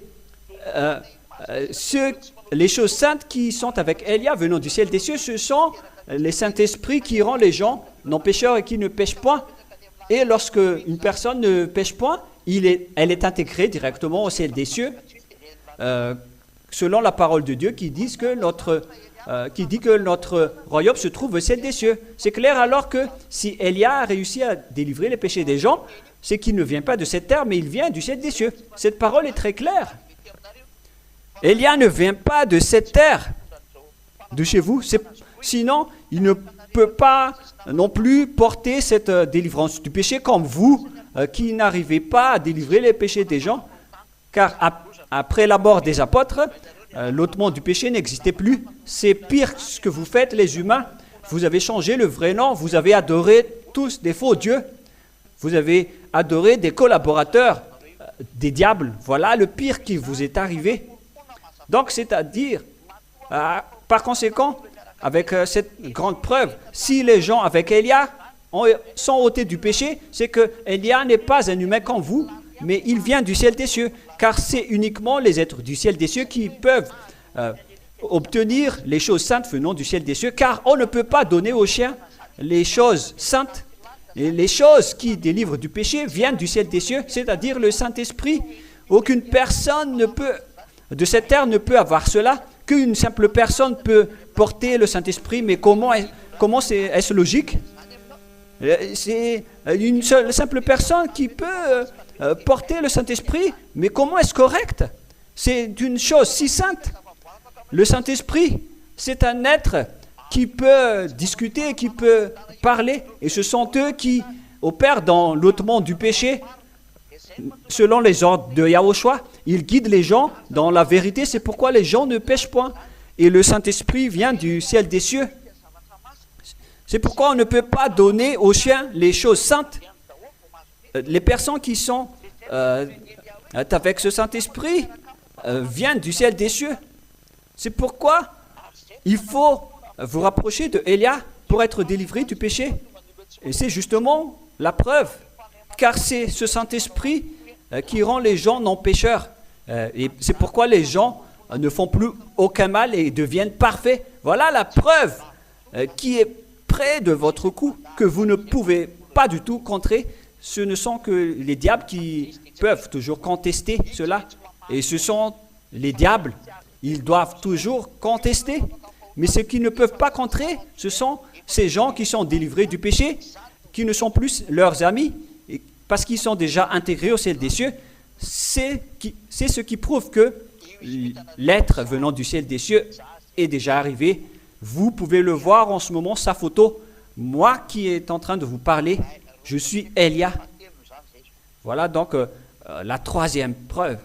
Speaker 1: les choses saintes qui sont avec Élia venant du ciel des cieux, ce sont les Saint-Esprits qui rend les gens non pécheurs et qui ne pêchent point. Et lorsque une personne ne pêche point, elle est intégrée directement au ciel des cieux, selon la parole de Dieu qui dit que notre royaume se trouve au ciel des cieux. C'est clair alors que si Élia a réussi à délivrer les péchés des gens, c'est qu'il ne vient pas de cette terre, mais il vient du ciel des cieux. Cette parole est très claire. Élia ne vient pas de cette terre, de chez vous, sinon il ne peut pas non plus porter cette délivrance du péché comme vous, qui n'arrivez pas à délivrer les péchés des gens, car après la mort des apôtres, l'ôtement du péché n'existait plus. C'est pire ce que vous faites, les humains. Vous avez changé le vrai nom, vous avez adoré tous des faux dieux, vous avez adoré des collaborateurs, des diables. Voilà le pire qui vous est arrivé. Donc, c'est-à-dire, par conséquent, avec cette grande preuve, si les gens avec Élia sont ôtés du péché, c'est que Élia n'est pas un humain comme vous, mais il vient du ciel des cieux, car c'est uniquement les êtres du ciel des cieux qui peuvent obtenir les choses saintes venant du ciel des cieux, car on ne peut pas donner aux chiens les choses saintes. Et les choses qui délivrent du péché viennent du ciel des cieux, c'est-à-dire le Saint-Esprit. Aucune personne de cette terre ne peut avoir cela, qu'une simple personne peut porter le Saint-Esprit, mais comment est-ce logique? C'est une simple personne qui peut porter le Saint-Esprit, mais comment est-ce correct? C'est une chose si sainte. Le Saint-Esprit, c'est un être qui peut discuter, qui peut parler, et ce sont eux qui opèrent dans l'ôtement du péché, selon les ordres de Yahushua. Ils guident les gens dans la vérité, c'est pourquoi les gens ne pêchent point. Et le Saint-Esprit vient du ciel des cieux. C'est pourquoi on ne peut pas donner aux chiens les choses saintes. Les personnes qui sont avec ce Saint-Esprit viennent du ciel des cieux. C'est pourquoi il faut vous rapprocher de Élia pour être délivré du péché. Et c'est justement la preuve, car c'est ce Saint-Esprit qui rend les gens non pécheurs. Et c'est pourquoi les gens ne font plus aucun mal et deviennent parfaits. Voilà la preuve qui est près de votre cou, que vous ne pouvez pas du tout contrer. Ce ne sont que les diables qui peuvent toujours contester cela. Et ce sont les diables, ils doivent toujours contester. Mais ceux qui ne peuvent pas contrer, ce sont ces gens qui sont délivrés du péché, qui ne sont plus leurs amis, parce qu'ils sont déjà intégrés au ciel des cieux. C'est ce qui prouve que l'être venant du ciel des cieux est déjà arrivé Vous pouvez le voir en ce moment, sa photo. Moi qui est en train de vous parler, je suis Elia. Voilà donc la troisième preuve.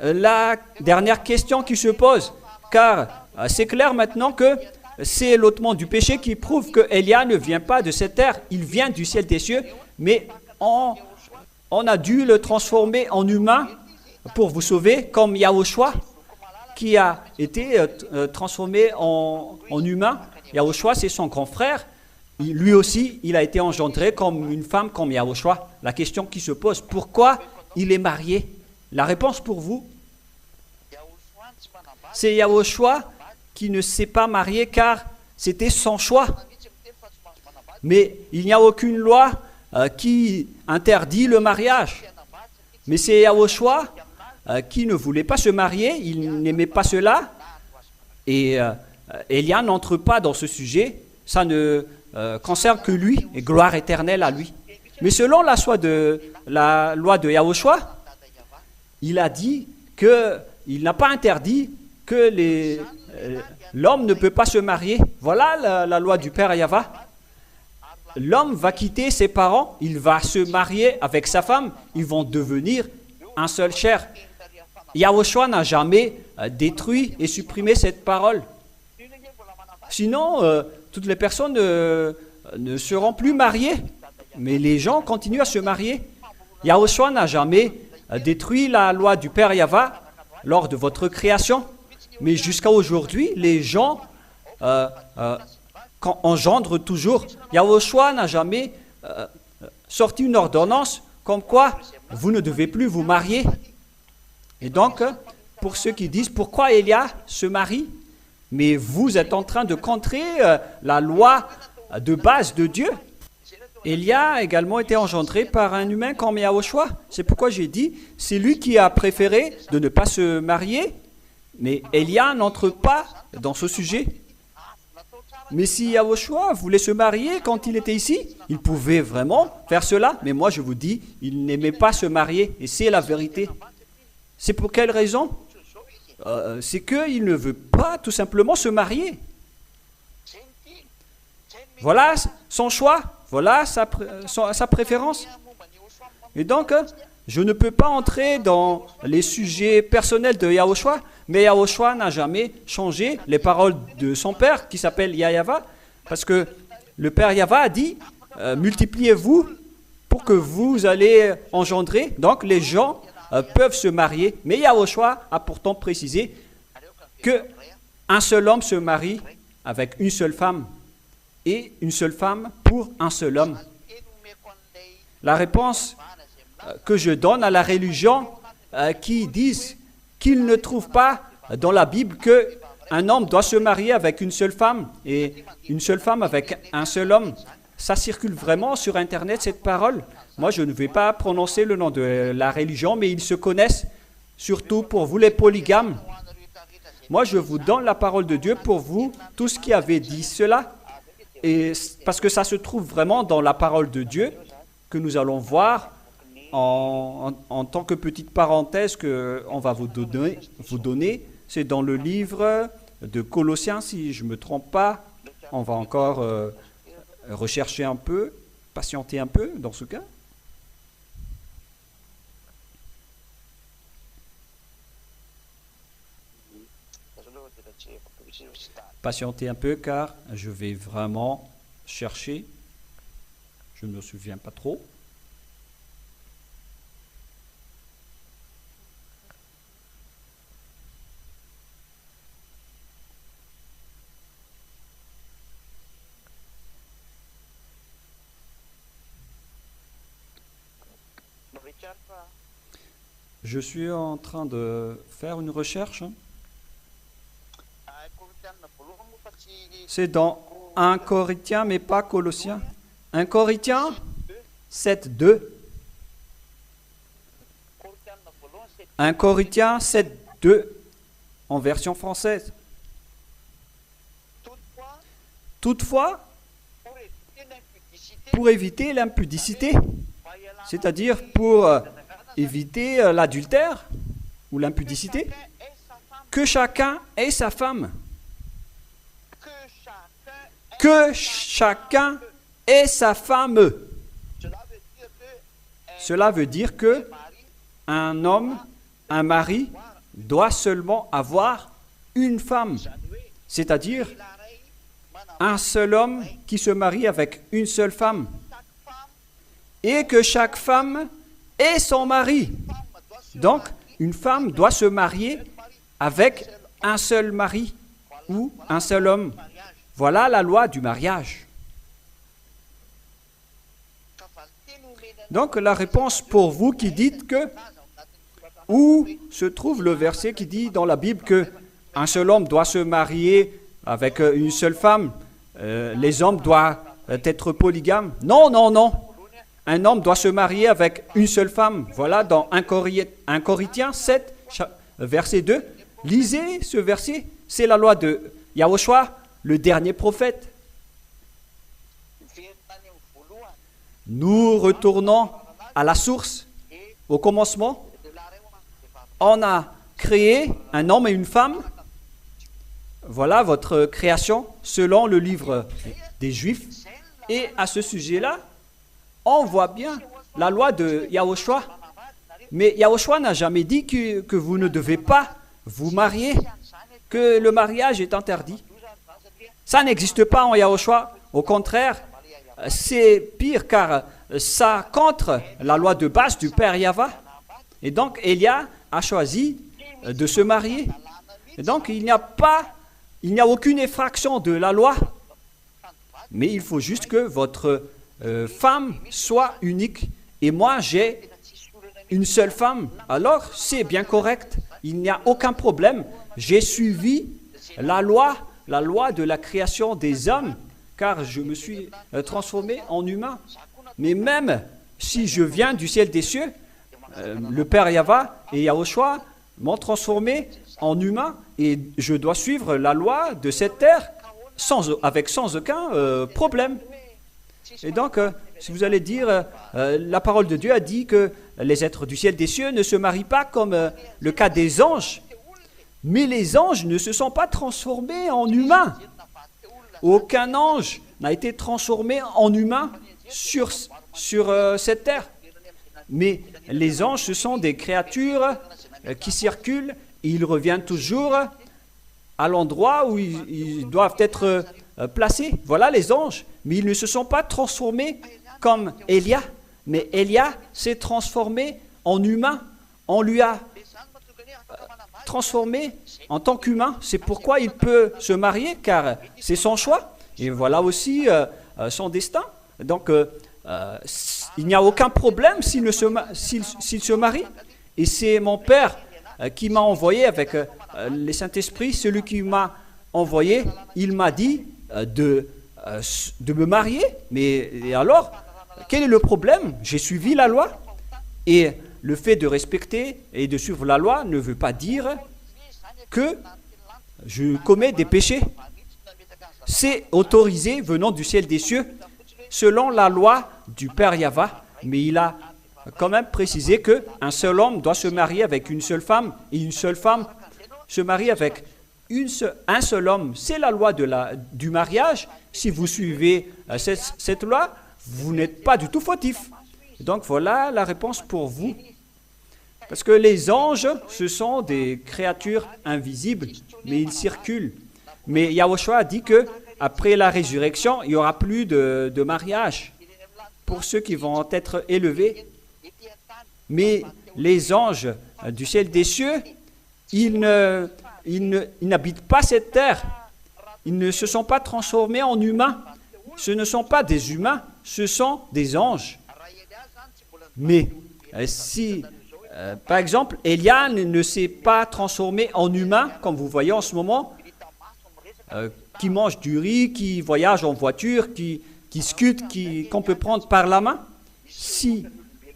Speaker 1: La dernière question qui se pose, car c'est clair maintenant que c'est l'ôtement du péché qui prouve que Elia ne vient pas de cette terre, il vient du ciel des cieux, mais on a dû le transformer en humain pour vous sauver, comme Yahushua qui a été transformé en humain. Yahushua, c'est son grand frère. Lui aussi, il a été engendré comme une femme, comme Yahushua. La question qui se pose, pourquoi il est marié? La réponse pour vous, c'est Yahushua qui ne s'est pas marié car c'était son choix. Mais il n'y a aucune loi qui interdit le mariage. Mais c'est Yahushua qui ne voulait pas se marier, il n'aimait pas cela. Et Elia n'entre pas dans ce sujet, ça ne concerne que lui, et gloire éternelle à lui. Mais selon la loi de Yahushua, il a dit qu'il n'a pas interdit que l'homme ne peut pas se marier. Voilà la loi du Père Yahva. L'homme va quitter ses parents, il va se marier avec sa femme, ils vont devenir un seul chair. Yahushua n'a jamais détruit et supprimé cette parole. Sinon, toutes les personnes ne seront plus mariées. Mais les gens continuent à se marier. Yahushua n'a jamais détruit la loi du Père Yahva lors de votre création. Mais jusqu'à aujourd'hui, les gens engendrent toujours. Yahushua n'a jamais sorti une ordonnance comme quoi vous ne devez plus vous marier. Et donc, pour ceux qui disent pourquoi Elia se marie, mais vous êtes en train de contrer la loi de base de Dieu. Elia a également été engendré par un humain comme Yahushua. C'est pourquoi j'ai dit, c'est lui qui a préféré de ne pas se marier, mais Elia n'entre pas dans ce sujet. Mais si Yahushua voulait se marier quand il était ici, il pouvait vraiment faire cela. Mais moi je vous dis, il n'aimait pas se marier, et c'est la vérité. C'est pour quelle raison? C'est qu'il ne veut pas tout simplement se marier. Voilà son choix, voilà sa préférence. Et donc, je ne peux pas entrer dans les sujets personnels de Yahushua, mais Yahushua n'a jamais changé les paroles de son père, qui s'appelle Yahva, parce que le père Yahva a dit, multipliez-vous pour que vous allez engendrer. Donc, les gens peuvent se marier, mais Yahushua a pourtant précisé qu'un seul homme se marie avec une seule femme et une seule femme pour un seul homme. La réponse que je donne à la religion qui disent qu'ils ne trouvent pas dans la Bible qu'un homme doit se marier avec une seule femme et une seule femme avec un seul homme, ça circule vraiment sur Internet cette parole. Moi, je ne vais pas prononcer le nom de la religion, mais ils se connaissent, surtout pour vous les polygames. Moi, je vous donne la parole de Dieu pour vous, tous qui avez dit cela, et parce que ça se trouve vraiment dans la parole de Dieu, que nous allons voir en tant que petite parenthèse qu'on va vous donner. C'est dans le livre de Colossiens, si je ne me trompe pas. On va encore rechercher un peu, patienter un peu dans ce cas. Patientez un peu car je vais vraiment chercher. Je ne me souviens pas trop. Je suis en train de faire une recherche. C'est dans 1 Corinthiens, mais pas Colossiens. 1 Corinthiens 7, 2. 1 Corinthiens 7, 2 en version française. Toutefois, pour éviter l'impudicité, c'est-à-dire pour éviter l'adultère ou l'impudicité, que chacun ait sa femme que chacun ait sa femme. Cela veut dire que un homme, un mari, doit seulement avoir une femme, c'est-à-dire un seul homme qui se marie avec une seule femme, et que chaque femme ait son mari. Donc, une femme doit se marier avec un seul mari ou un seul homme. Voilà la loi du mariage. Donc, la réponse pour vous qui dites que, où se trouve le verset qui dit dans la Bible que un seul homme doit se marier avec une seule femme, les hommes doivent être polygames? Non, non, non. Un homme doit se marier avec une seule femme. Voilà dans 1 Corinthiens 7, verset 2. Lisez ce verset. C'est la loi de Yahushua, le dernier prophète. Nous retournons à la source, au commencement. On a créé un homme et une femme. Voilà votre création selon le livre des Juifs. Et à ce sujet-là, on voit bien la loi de Yahushua. Mais Yahushua n'a jamais dit que vous ne devez pas vous marier, que le mariage est interdit. Ça n'existe pas en Yahushua. Au contraire, c'est pire car ça contre la loi de base du Père Yahva. Et donc, Élia a choisi de se marier. Et donc, il n'y a aucune effraction de la loi. Mais il faut juste que votre femme soit unique. Et moi, j'ai une seule femme. Alors, c'est bien correct. Il n'y a aucun problème. J'ai suivi la loi de la création des hommes, car je me suis transformé en humain. Mais même si je viens du ciel des cieux, le Père Yahva et Yahushua m'ont transformé en humain et je dois suivre la loi de cette terre sans aucun problème. Et donc, si vous allez dire, la parole de Dieu a dit que les êtres du ciel des cieux ne se marient pas comme le cas des anges, mais les anges ne se sont pas transformés en humains. Aucun ange n'a été transformé en humain sur cette terre. Mais les anges, ce sont des créatures qui circulent et ils reviennent toujours à l'endroit où ils doivent être placés. Voilà les anges. Mais ils ne se sont pas transformés comme Élia. Mais Élia s'est transformé en humain. On lui a transformé en tant qu'humain. C'est pourquoi il peut se marier, car c'est son choix. Et voilà aussi son destin. Donc, il n'y a aucun problème s'il se marie. Et c'est mon Père qui m'a envoyé avec le Saint-Esprit. Celui qui m'a envoyé, il m'a dit de me marier. Mais alors, quel est le problème? J'ai suivi la loi. Et le fait de respecter et de suivre la loi ne veut pas dire que je commets des péchés. C'est autorisé venant du ciel des cieux, selon la loi du Père Yahva. Mais il a quand même précisé qu'un seul homme doit se marier avec une seule femme et une seule femme se marie avec un seul homme. C'est la loi du mariage. Si vous suivez cette loi, vous n'êtes pas du tout fautif. Donc voilà la réponse pour vous. Parce que les anges, ce sont des créatures invisibles, mais ils circulent. Mais Yahushua a dit que après la résurrection, il n'y aura plus de mariage pour ceux qui vont être élevés. Mais les anges du ciel des cieux, ils n'habitent pas cette terre. Ils ne se sont pas transformés en humains. Ce ne sont pas des humains, ce sont des anges. Mais si, par exemple, Élia ne s'est pas transformé en humain, comme vous voyez en ce moment, qui mange du riz, qui voyage en voiture, qui scute, qu'on peut prendre par la main. Si,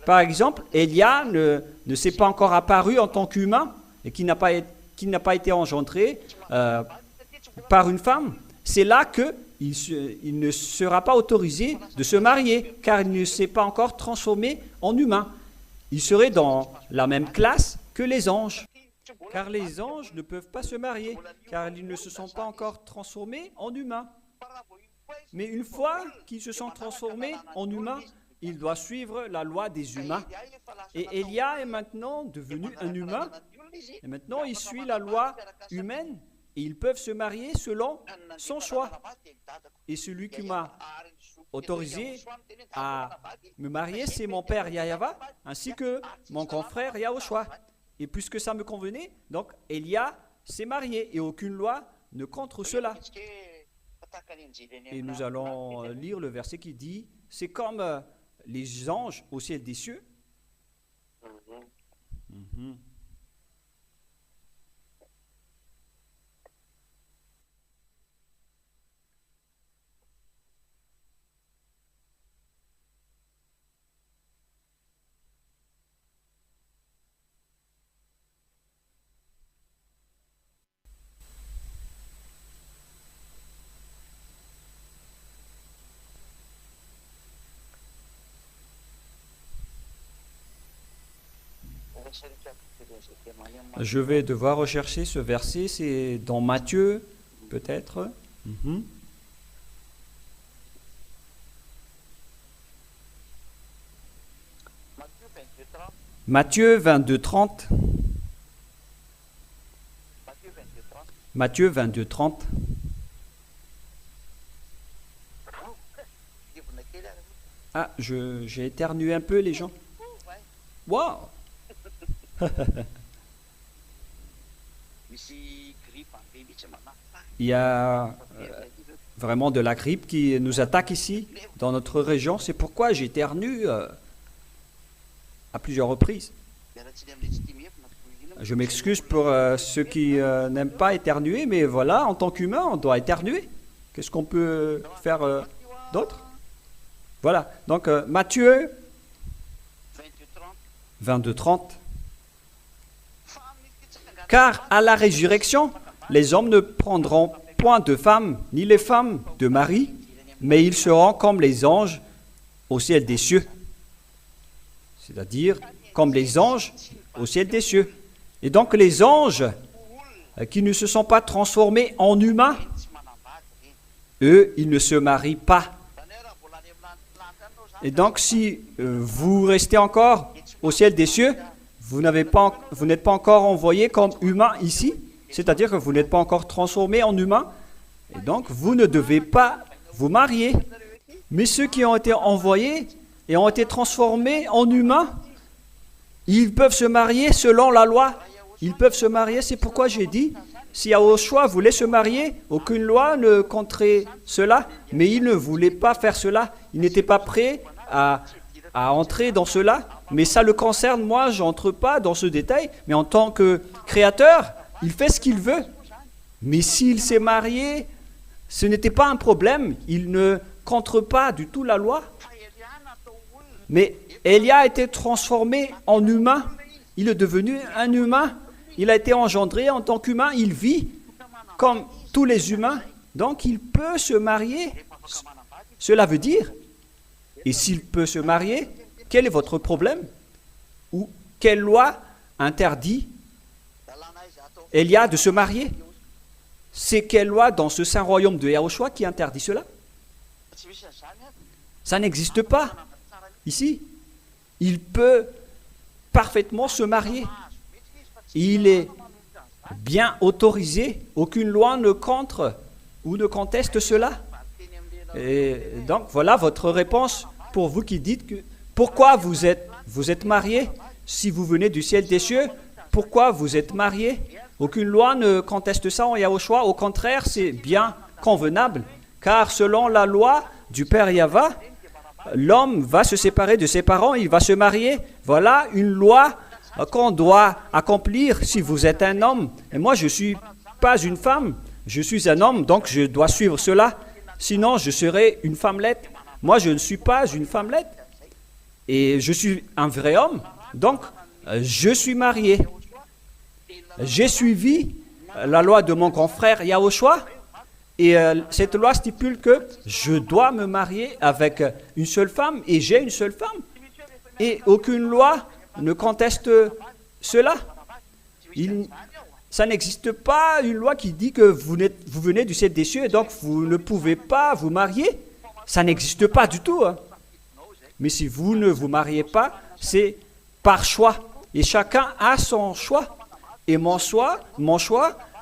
Speaker 1: par exemple, Élia ne s'est pas encore apparu en tant qu'humain et qui n'a pas été engendré par une femme, c'est là qu'il ne sera pas autorisé de se marier, car il ne s'est pas encore transformé en humain. Il serait dans la même classe que les anges. Car les anges ne peuvent pas se marier, car ils ne se sont pas encore transformés en humains. Mais une fois qu'ils se sont transformés en humains, ils doivent suivre la loi des humains. Et Élia est maintenant devenu un humain. Et maintenant, il suit la loi humaine. Et ils peuvent se marier selon son choix. Et celui qui m'a autorisé à me marier, c'est mon père Yahava, ainsi que mon confrère Yahushua. Et puisque ça me convenait, donc Élia s'est marié. Et aucune loi ne contre cela. Et nous allons lire le verset qui dit, c'est comme les anges au ciel des cieux. Mhm. Je vais devoir rechercher ce verset, c'est dans Matthieu, peut-être. Mhm. Matthieu 22, 30. Matthieu 22, 30. Ah, j'ai éternué un peu, les gens. Waouh! Il y a vraiment de la grippe qui nous attaque ici, dans notre région. C'est pourquoi j'éternue à plusieurs reprises. Je m'excuse pour ceux qui n'aiment pas éternuer, mais voilà, en tant qu'humain, on doit éternuer. Qu'est-ce qu'on peut faire d'autre? Voilà, donc Matthieu 22, 30. Car à la résurrection, les hommes ne prendront point de femmes, ni les femmes de mari, mais ils seront comme les anges au ciel des cieux. C'est-à-dire comme les anges au ciel des cieux. Et donc les anges qui ne se sont pas transformés en humains, eux, ils ne se marient pas. Et donc si vous restez encore au ciel des cieux, vous n'êtes pas encore envoyé comme humain ici, c'est-à-dire que vous n'êtes pas encore transformé en humain, et donc vous ne devez pas vous marier. Mais ceux qui ont été envoyés et ont été transformés en humains, ils peuvent se marier selon la loi. Ils peuvent se marier, c'est pourquoi j'ai dit, si Yahushua voulait se marier, aucune loi ne contrait cela, mais il ne voulait pas faire cela. Il n'était pas prêt à entrer dans cela, mais ça le concerne, moi, je n'entre pas dans ce détail, mais en tant que créateur, il fait ce qu'il veut. Mais s'il s'est marié, ce n'était pas un problème, il ne contre pas du tout la loi. Mais Élia a été transformé en humain, il est devenu un humain, il a été engendré en tant qu'humain, il vit comme tous les humains, donc il peut se marier. Cela veut dire, et s'il peut se marier, quel est votre problème? Ou quelle loi interdit Élia de se marier? C'est quelle loi dans ce saint royaume de Yahushua qui interdit cela? Ça n'existe pas ici. Il peut parfaitement se marier. Il est bien autorisé. Aucune loi ne contre ou ne conteste cela. Et donc voilà votre réponse pour vous qui dites que pourquoi vous êtes mariés si vous venez du ciel des cieux. Pourquoi vous êtes mariés? Aucune loi ne conteste ça en Yahushua. Au contraire, c'est bien convenable. Car selon la loi du Père Yahva, l'homme va se séparer de ses parents, il va se marier. Voilà une loi qu'on doit accomplir si vous êtes un homme. Et moi, je ne suis pas une femme, je suis un homme, donc je dois suivre cela. Sinon, je serais une femmelette. Moi, je ne suis pas une femmelette. Et je suis un vrai homme, donc je suis marié. J'ai suivi la loi de mon confrère Yahushua, et cette loi stipule que je dois me marier avec une seule femme, et j'ai une seule femme. Et aucune loi ne conteste cela. Ça n'existe pas une loi qui dit que vous venez du ciel des cieux et donc vous ne pouvez pas vous marier. Ça n'existe pas du tout. Hein. Mais si vous ne vous mariez pas, c'est par choix. Et chacun a son choix. Et mon choix,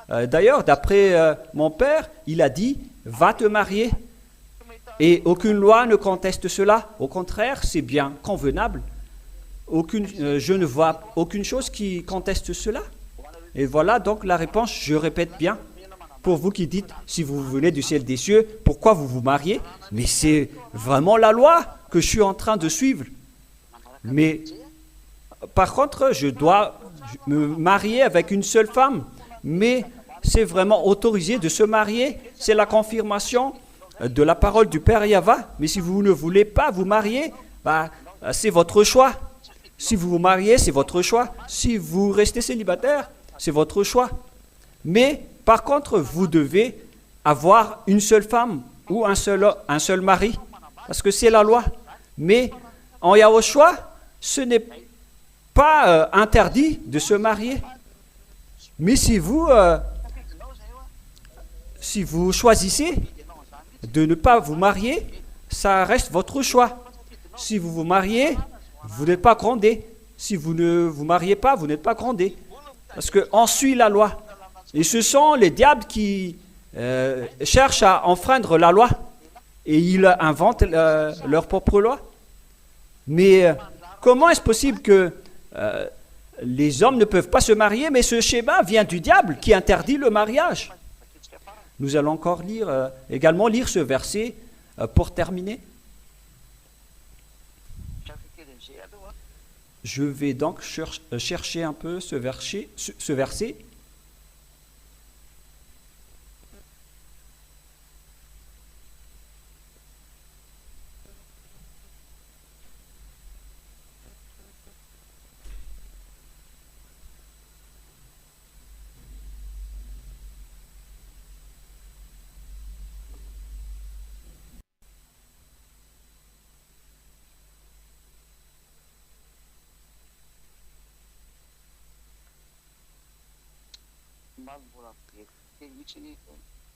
Speaker 1: d'ailleurs, d'après mon père, il a dit, va te marier. Et aucune loi ne conteste cela. Au contraire, c'est bien convenable. Je ne vois aucune chose qui conteste cela. Et voilà donc la réponse, je répète bien. Pour vous qui dites, si vous venez du ciel des cieux, pourquoi vous vous mariez? Mais c'est vraiment la loi que je suis en train de suivre. Mais par contre, je dois me marier avec une seule femme. Mais c'est vraiment autorisé de se marier. C'est la confirmation de la parole du Père Yahva. Mais si vous ne voulez pas vous marier, c'est votre choix. Si vous vous mariez, c'est votre choix. Si vous restez célibataire, c'est votre choix. Mais par contre, vous devez avoir une seule femme ou un seul mari. Parce que c'est la loi. Mais en Yahushua, ce n'est pas interdit de se marier. Mais si vous choisissez de ne pas vous marier, ça reste votre choix. Si vous vous mariez, vous n'êtes pas grondé. Si vous ne vous mariez pas, vous n'êtes pas grondé. Parce qu'on suit la loi. Et ce sont les diables qui cherchent à enfreindre la loi. Et ils inventent leur propre loi. Mais comment est-ce possible que les hommes ne peuvent pas se marier, mais ce schéma vient du diable qui interdit le mariage? Nous allons encore également lire ce verset pour terminer. Je vais donc chercher un peu ce verset.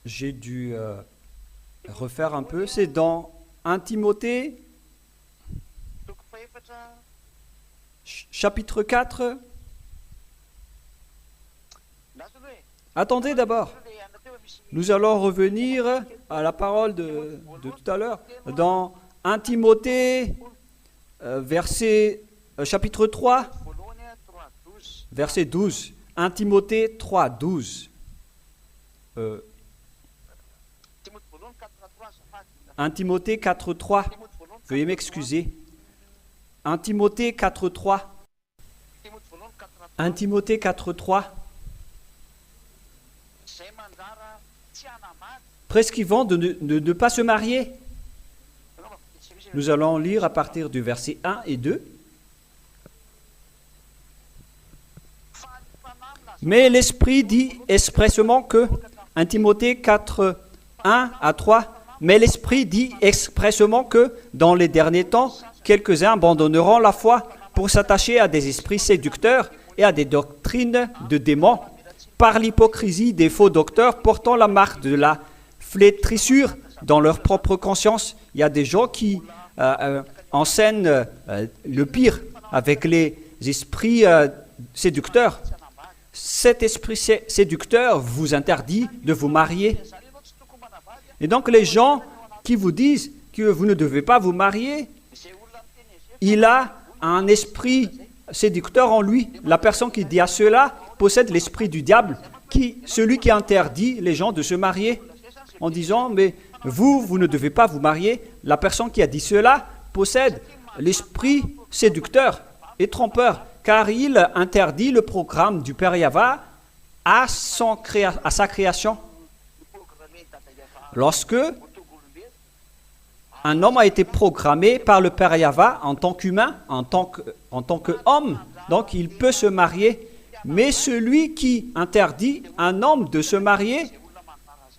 Speaker 1: J'ai dû refaire un peu. C'est dans 1 Timothée, chapitre 4. Attendez d'abord. Nous allons revenir à la parole de tout à l'heure. Dans 1 Timothée, chapitre 3, verset 12. 1 Timothée 3, 12. 1 Timothée 4, 3. Veuillez m'excuser. 1 Timothée 4, 3. 1 Timothée 4, 3. Prescrivant de ne pas se marier. Nous allons lire à partir du verset 1 et 2. Mais l'Esprit dit expressément que, 1 Timothée 4, 1 à 3, mais l'Esprit dit expressément que, dans les derniers temps, quelques-uns abandonneront la foi pour s'attacher à des esprits séducteurs et à des doctrines de démons, par l'hypocrisie des faux docteurs portant la marque de la flétrissure dans leur propre conscience. Il y a des gens qui enseignent le pire avec les esprits séducteurs. Cet esprit séducteur vous interdit de vous marier. Et donc les gens qui vous disent que vous ne devez pas vous marier, il a un esprit séducteur en lui. La personne qui dit à cela possède l'esprit du diable, celui qui interdit les gens de se marier, en disant, mais vous ne devez pas vous marier. La personne qui a dit cela possède l'esprit séducteur et trompeur, car il interdit le programme du Père Yahva à sa création. Lorsque un homme a été programmé par le Père Yahva en tant qu'humain, en tant qu'homme, donc il peut se marier. Mais celui qui interdit un homme de se marier,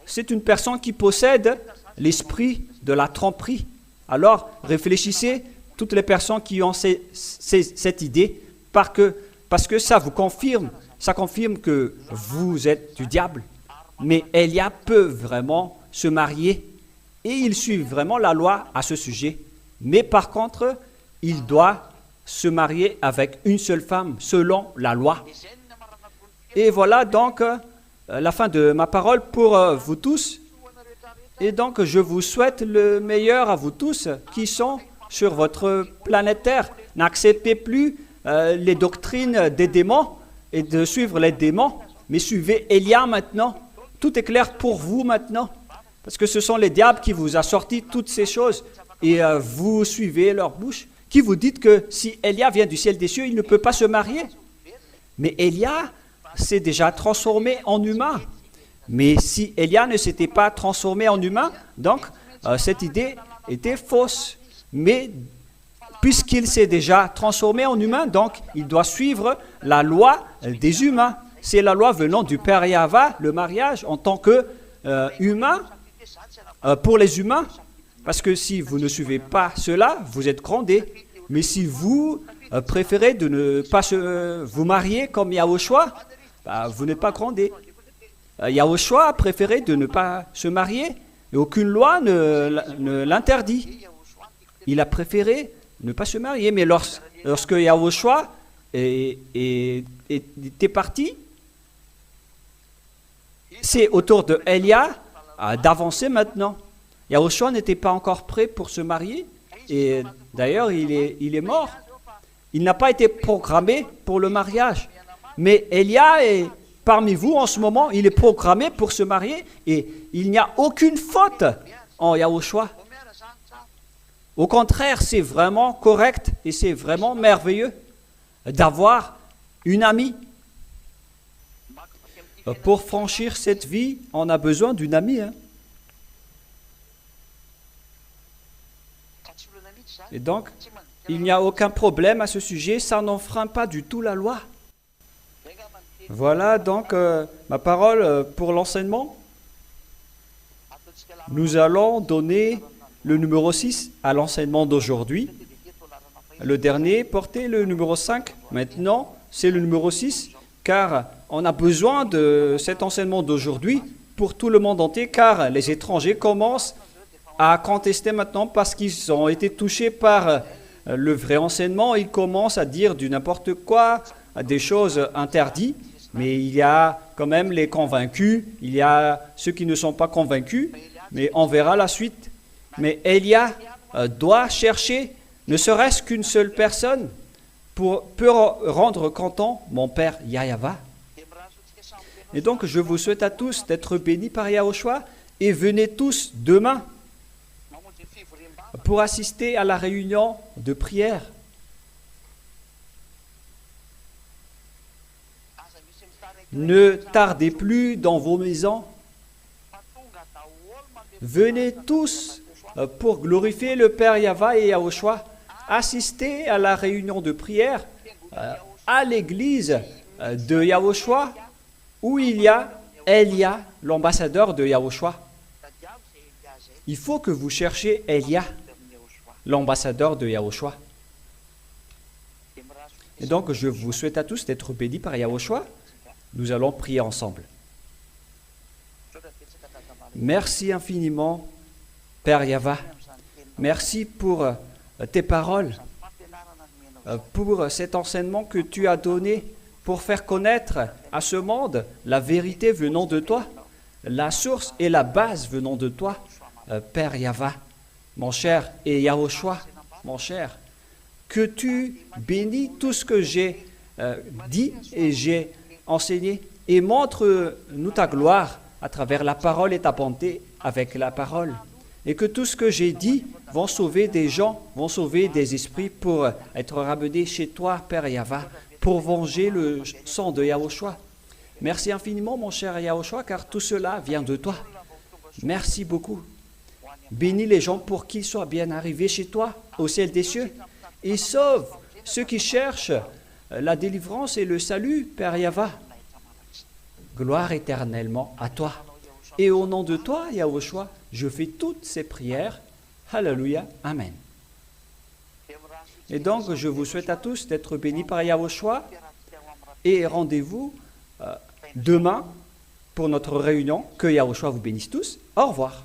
Speaker 1: c'est une personne qui possède l'esprit de la tromperie. Alors, réfléchissez, toutes les personnes qui ont cette idée, parce que ça vous confirme ça confirme que vous êtes du diable. Mais Élia peut vraiment se marier et il suit vraiment la loi à ce sujet. Mais par contre, il doit se marier avec une seule femme selon la loi. Et voilà donc la fin de ma parole pour vous tous. Et donc je vous souhaite le meilleur à vous tous qui sont sur votre planète Terre. N'acceptez plus les doctrines des démons et de suivre les démons, mais suivez Élia maintenant. Tout est clair pour vous maintenant, parce que ce sont les diables qui vous ont sorti toutes ces choses et vous suivez leur bouche. Qui vous dites que si Élia vient du ciel des cieux, il ne peut pas se marier. Mais Élia s'est déjà transformé en humain. Mais si Élia ne s'était pas transformé en humain, donc cette idée était fausse. Mais puisqu'il s'est déjà transformé en humain, donc il doit suivre la loi des humains. C'est la loi venant du Père Yahva, le mariage en tant que humain, pour les humains. Parce que si vous ne suivez pas cela, vous êtes grondés. Mais si vous préférez de ne pas vous marier comme Yahushua, vous n'êtes pas grondés. Yahushua a préféré de ne pas se marier et aucune loi ne l'interdit. Il a préféré ne pas se marier. Mais lorsque Yahushua était parti, c'est au tour de Élia d'avancer maintenant. Yahushua n'était pas encore prêt pour se marier et d'ailleurs il est mort. Il n'a pas été programmé pour le mariage. Mais Élia est parmi vous en ce moment, il est programmé pour se marier et il n'y a aucune faute en Yahushua. Au contraire, c'est vraiment correct et c'est vraiment merveilleux d'avoir une amie. Pour franchir cette vie, on a besoin d'une amie. Et donc, il n'y a aucun problème à ce sujet, ça n'enfreint pas du tout la loi. Voilà donc ma parole pour l'enseignement. Nous allons donner le numéro 6 à l'enseignement d'aujourd'hui. Le dernier portait le numéro 5. Maintenant, c'est le numéro 6, car on a besoin de cet enseignement d'aujourd'hui pour tout le monde entier, car les étrangers commencent à contester maintenant parce qu'ils ont été touchés par le vrai enseignement. Ils commencent à dire du n'importe quoi, des choses interdites, mais il y a quand même les convaincus, il y a ceux qui ne sont pas convaincus, mais on verra la suite. Mais Élia doit chercher ne serait-ce qu'une seule personne pour rendre content mon père Yahva. Et donc je vous souhaite à tous d'être bénis par Yahushua et venez tous demain pour assister à la réunion de prière. Ne tardez plus dans vos maisons. Venez tous pour glorifier le Père Yahva et Yahushua. Assistez à la réunion de prière à l'église de Yahushua où il y a Élia, l'ambassadeur de Yahushua. Il faut que vous cherchiez Élia, l'ambassadeur de Yahushua. Et donc, je vous souhaite à tous d'être bénis par Yahushua. Nous allons prier ensemble. Merci infiniment, Père Yahva. Merci pour tes paroles, pour cet enseignement que tu as donné pour faire connaître à ce monde la vérité venant de toi, la source et la base venant de toi, Père Yahva, mon cher, et Yahushua, mon cher. Que tu bénis tout ce que j'ai dit et j'ai enseigné et montre-nous ta gloire à travers la parole et ta bonté avec la parole. Et que tout ce que j'ai dit vont sauver des gens, vont sauver des esprits pour être ramenés chez toi, Père Yahva, pour venger le sang de Yahushua. Merci infiniment, mon cher Yahushua, car tout cela vient de toi. Merci beaucoup. Bénis les gens pour qu'ils soient bien arrivés chez toi, au ciel des cieux, et sauve ceux qui cherchent la délivrance et le salut, Père Yahva. Gloire éternellement à toi. Et au nom de toi, Yahushua, je fais toutes ces prières. Alléluia. Amen. Et donc, je vous souhaite à tous d'être bénis par Yahushua et rendez-vous demain pour notre réunion. Que Yahushua vous bénisse tous. Au revoir.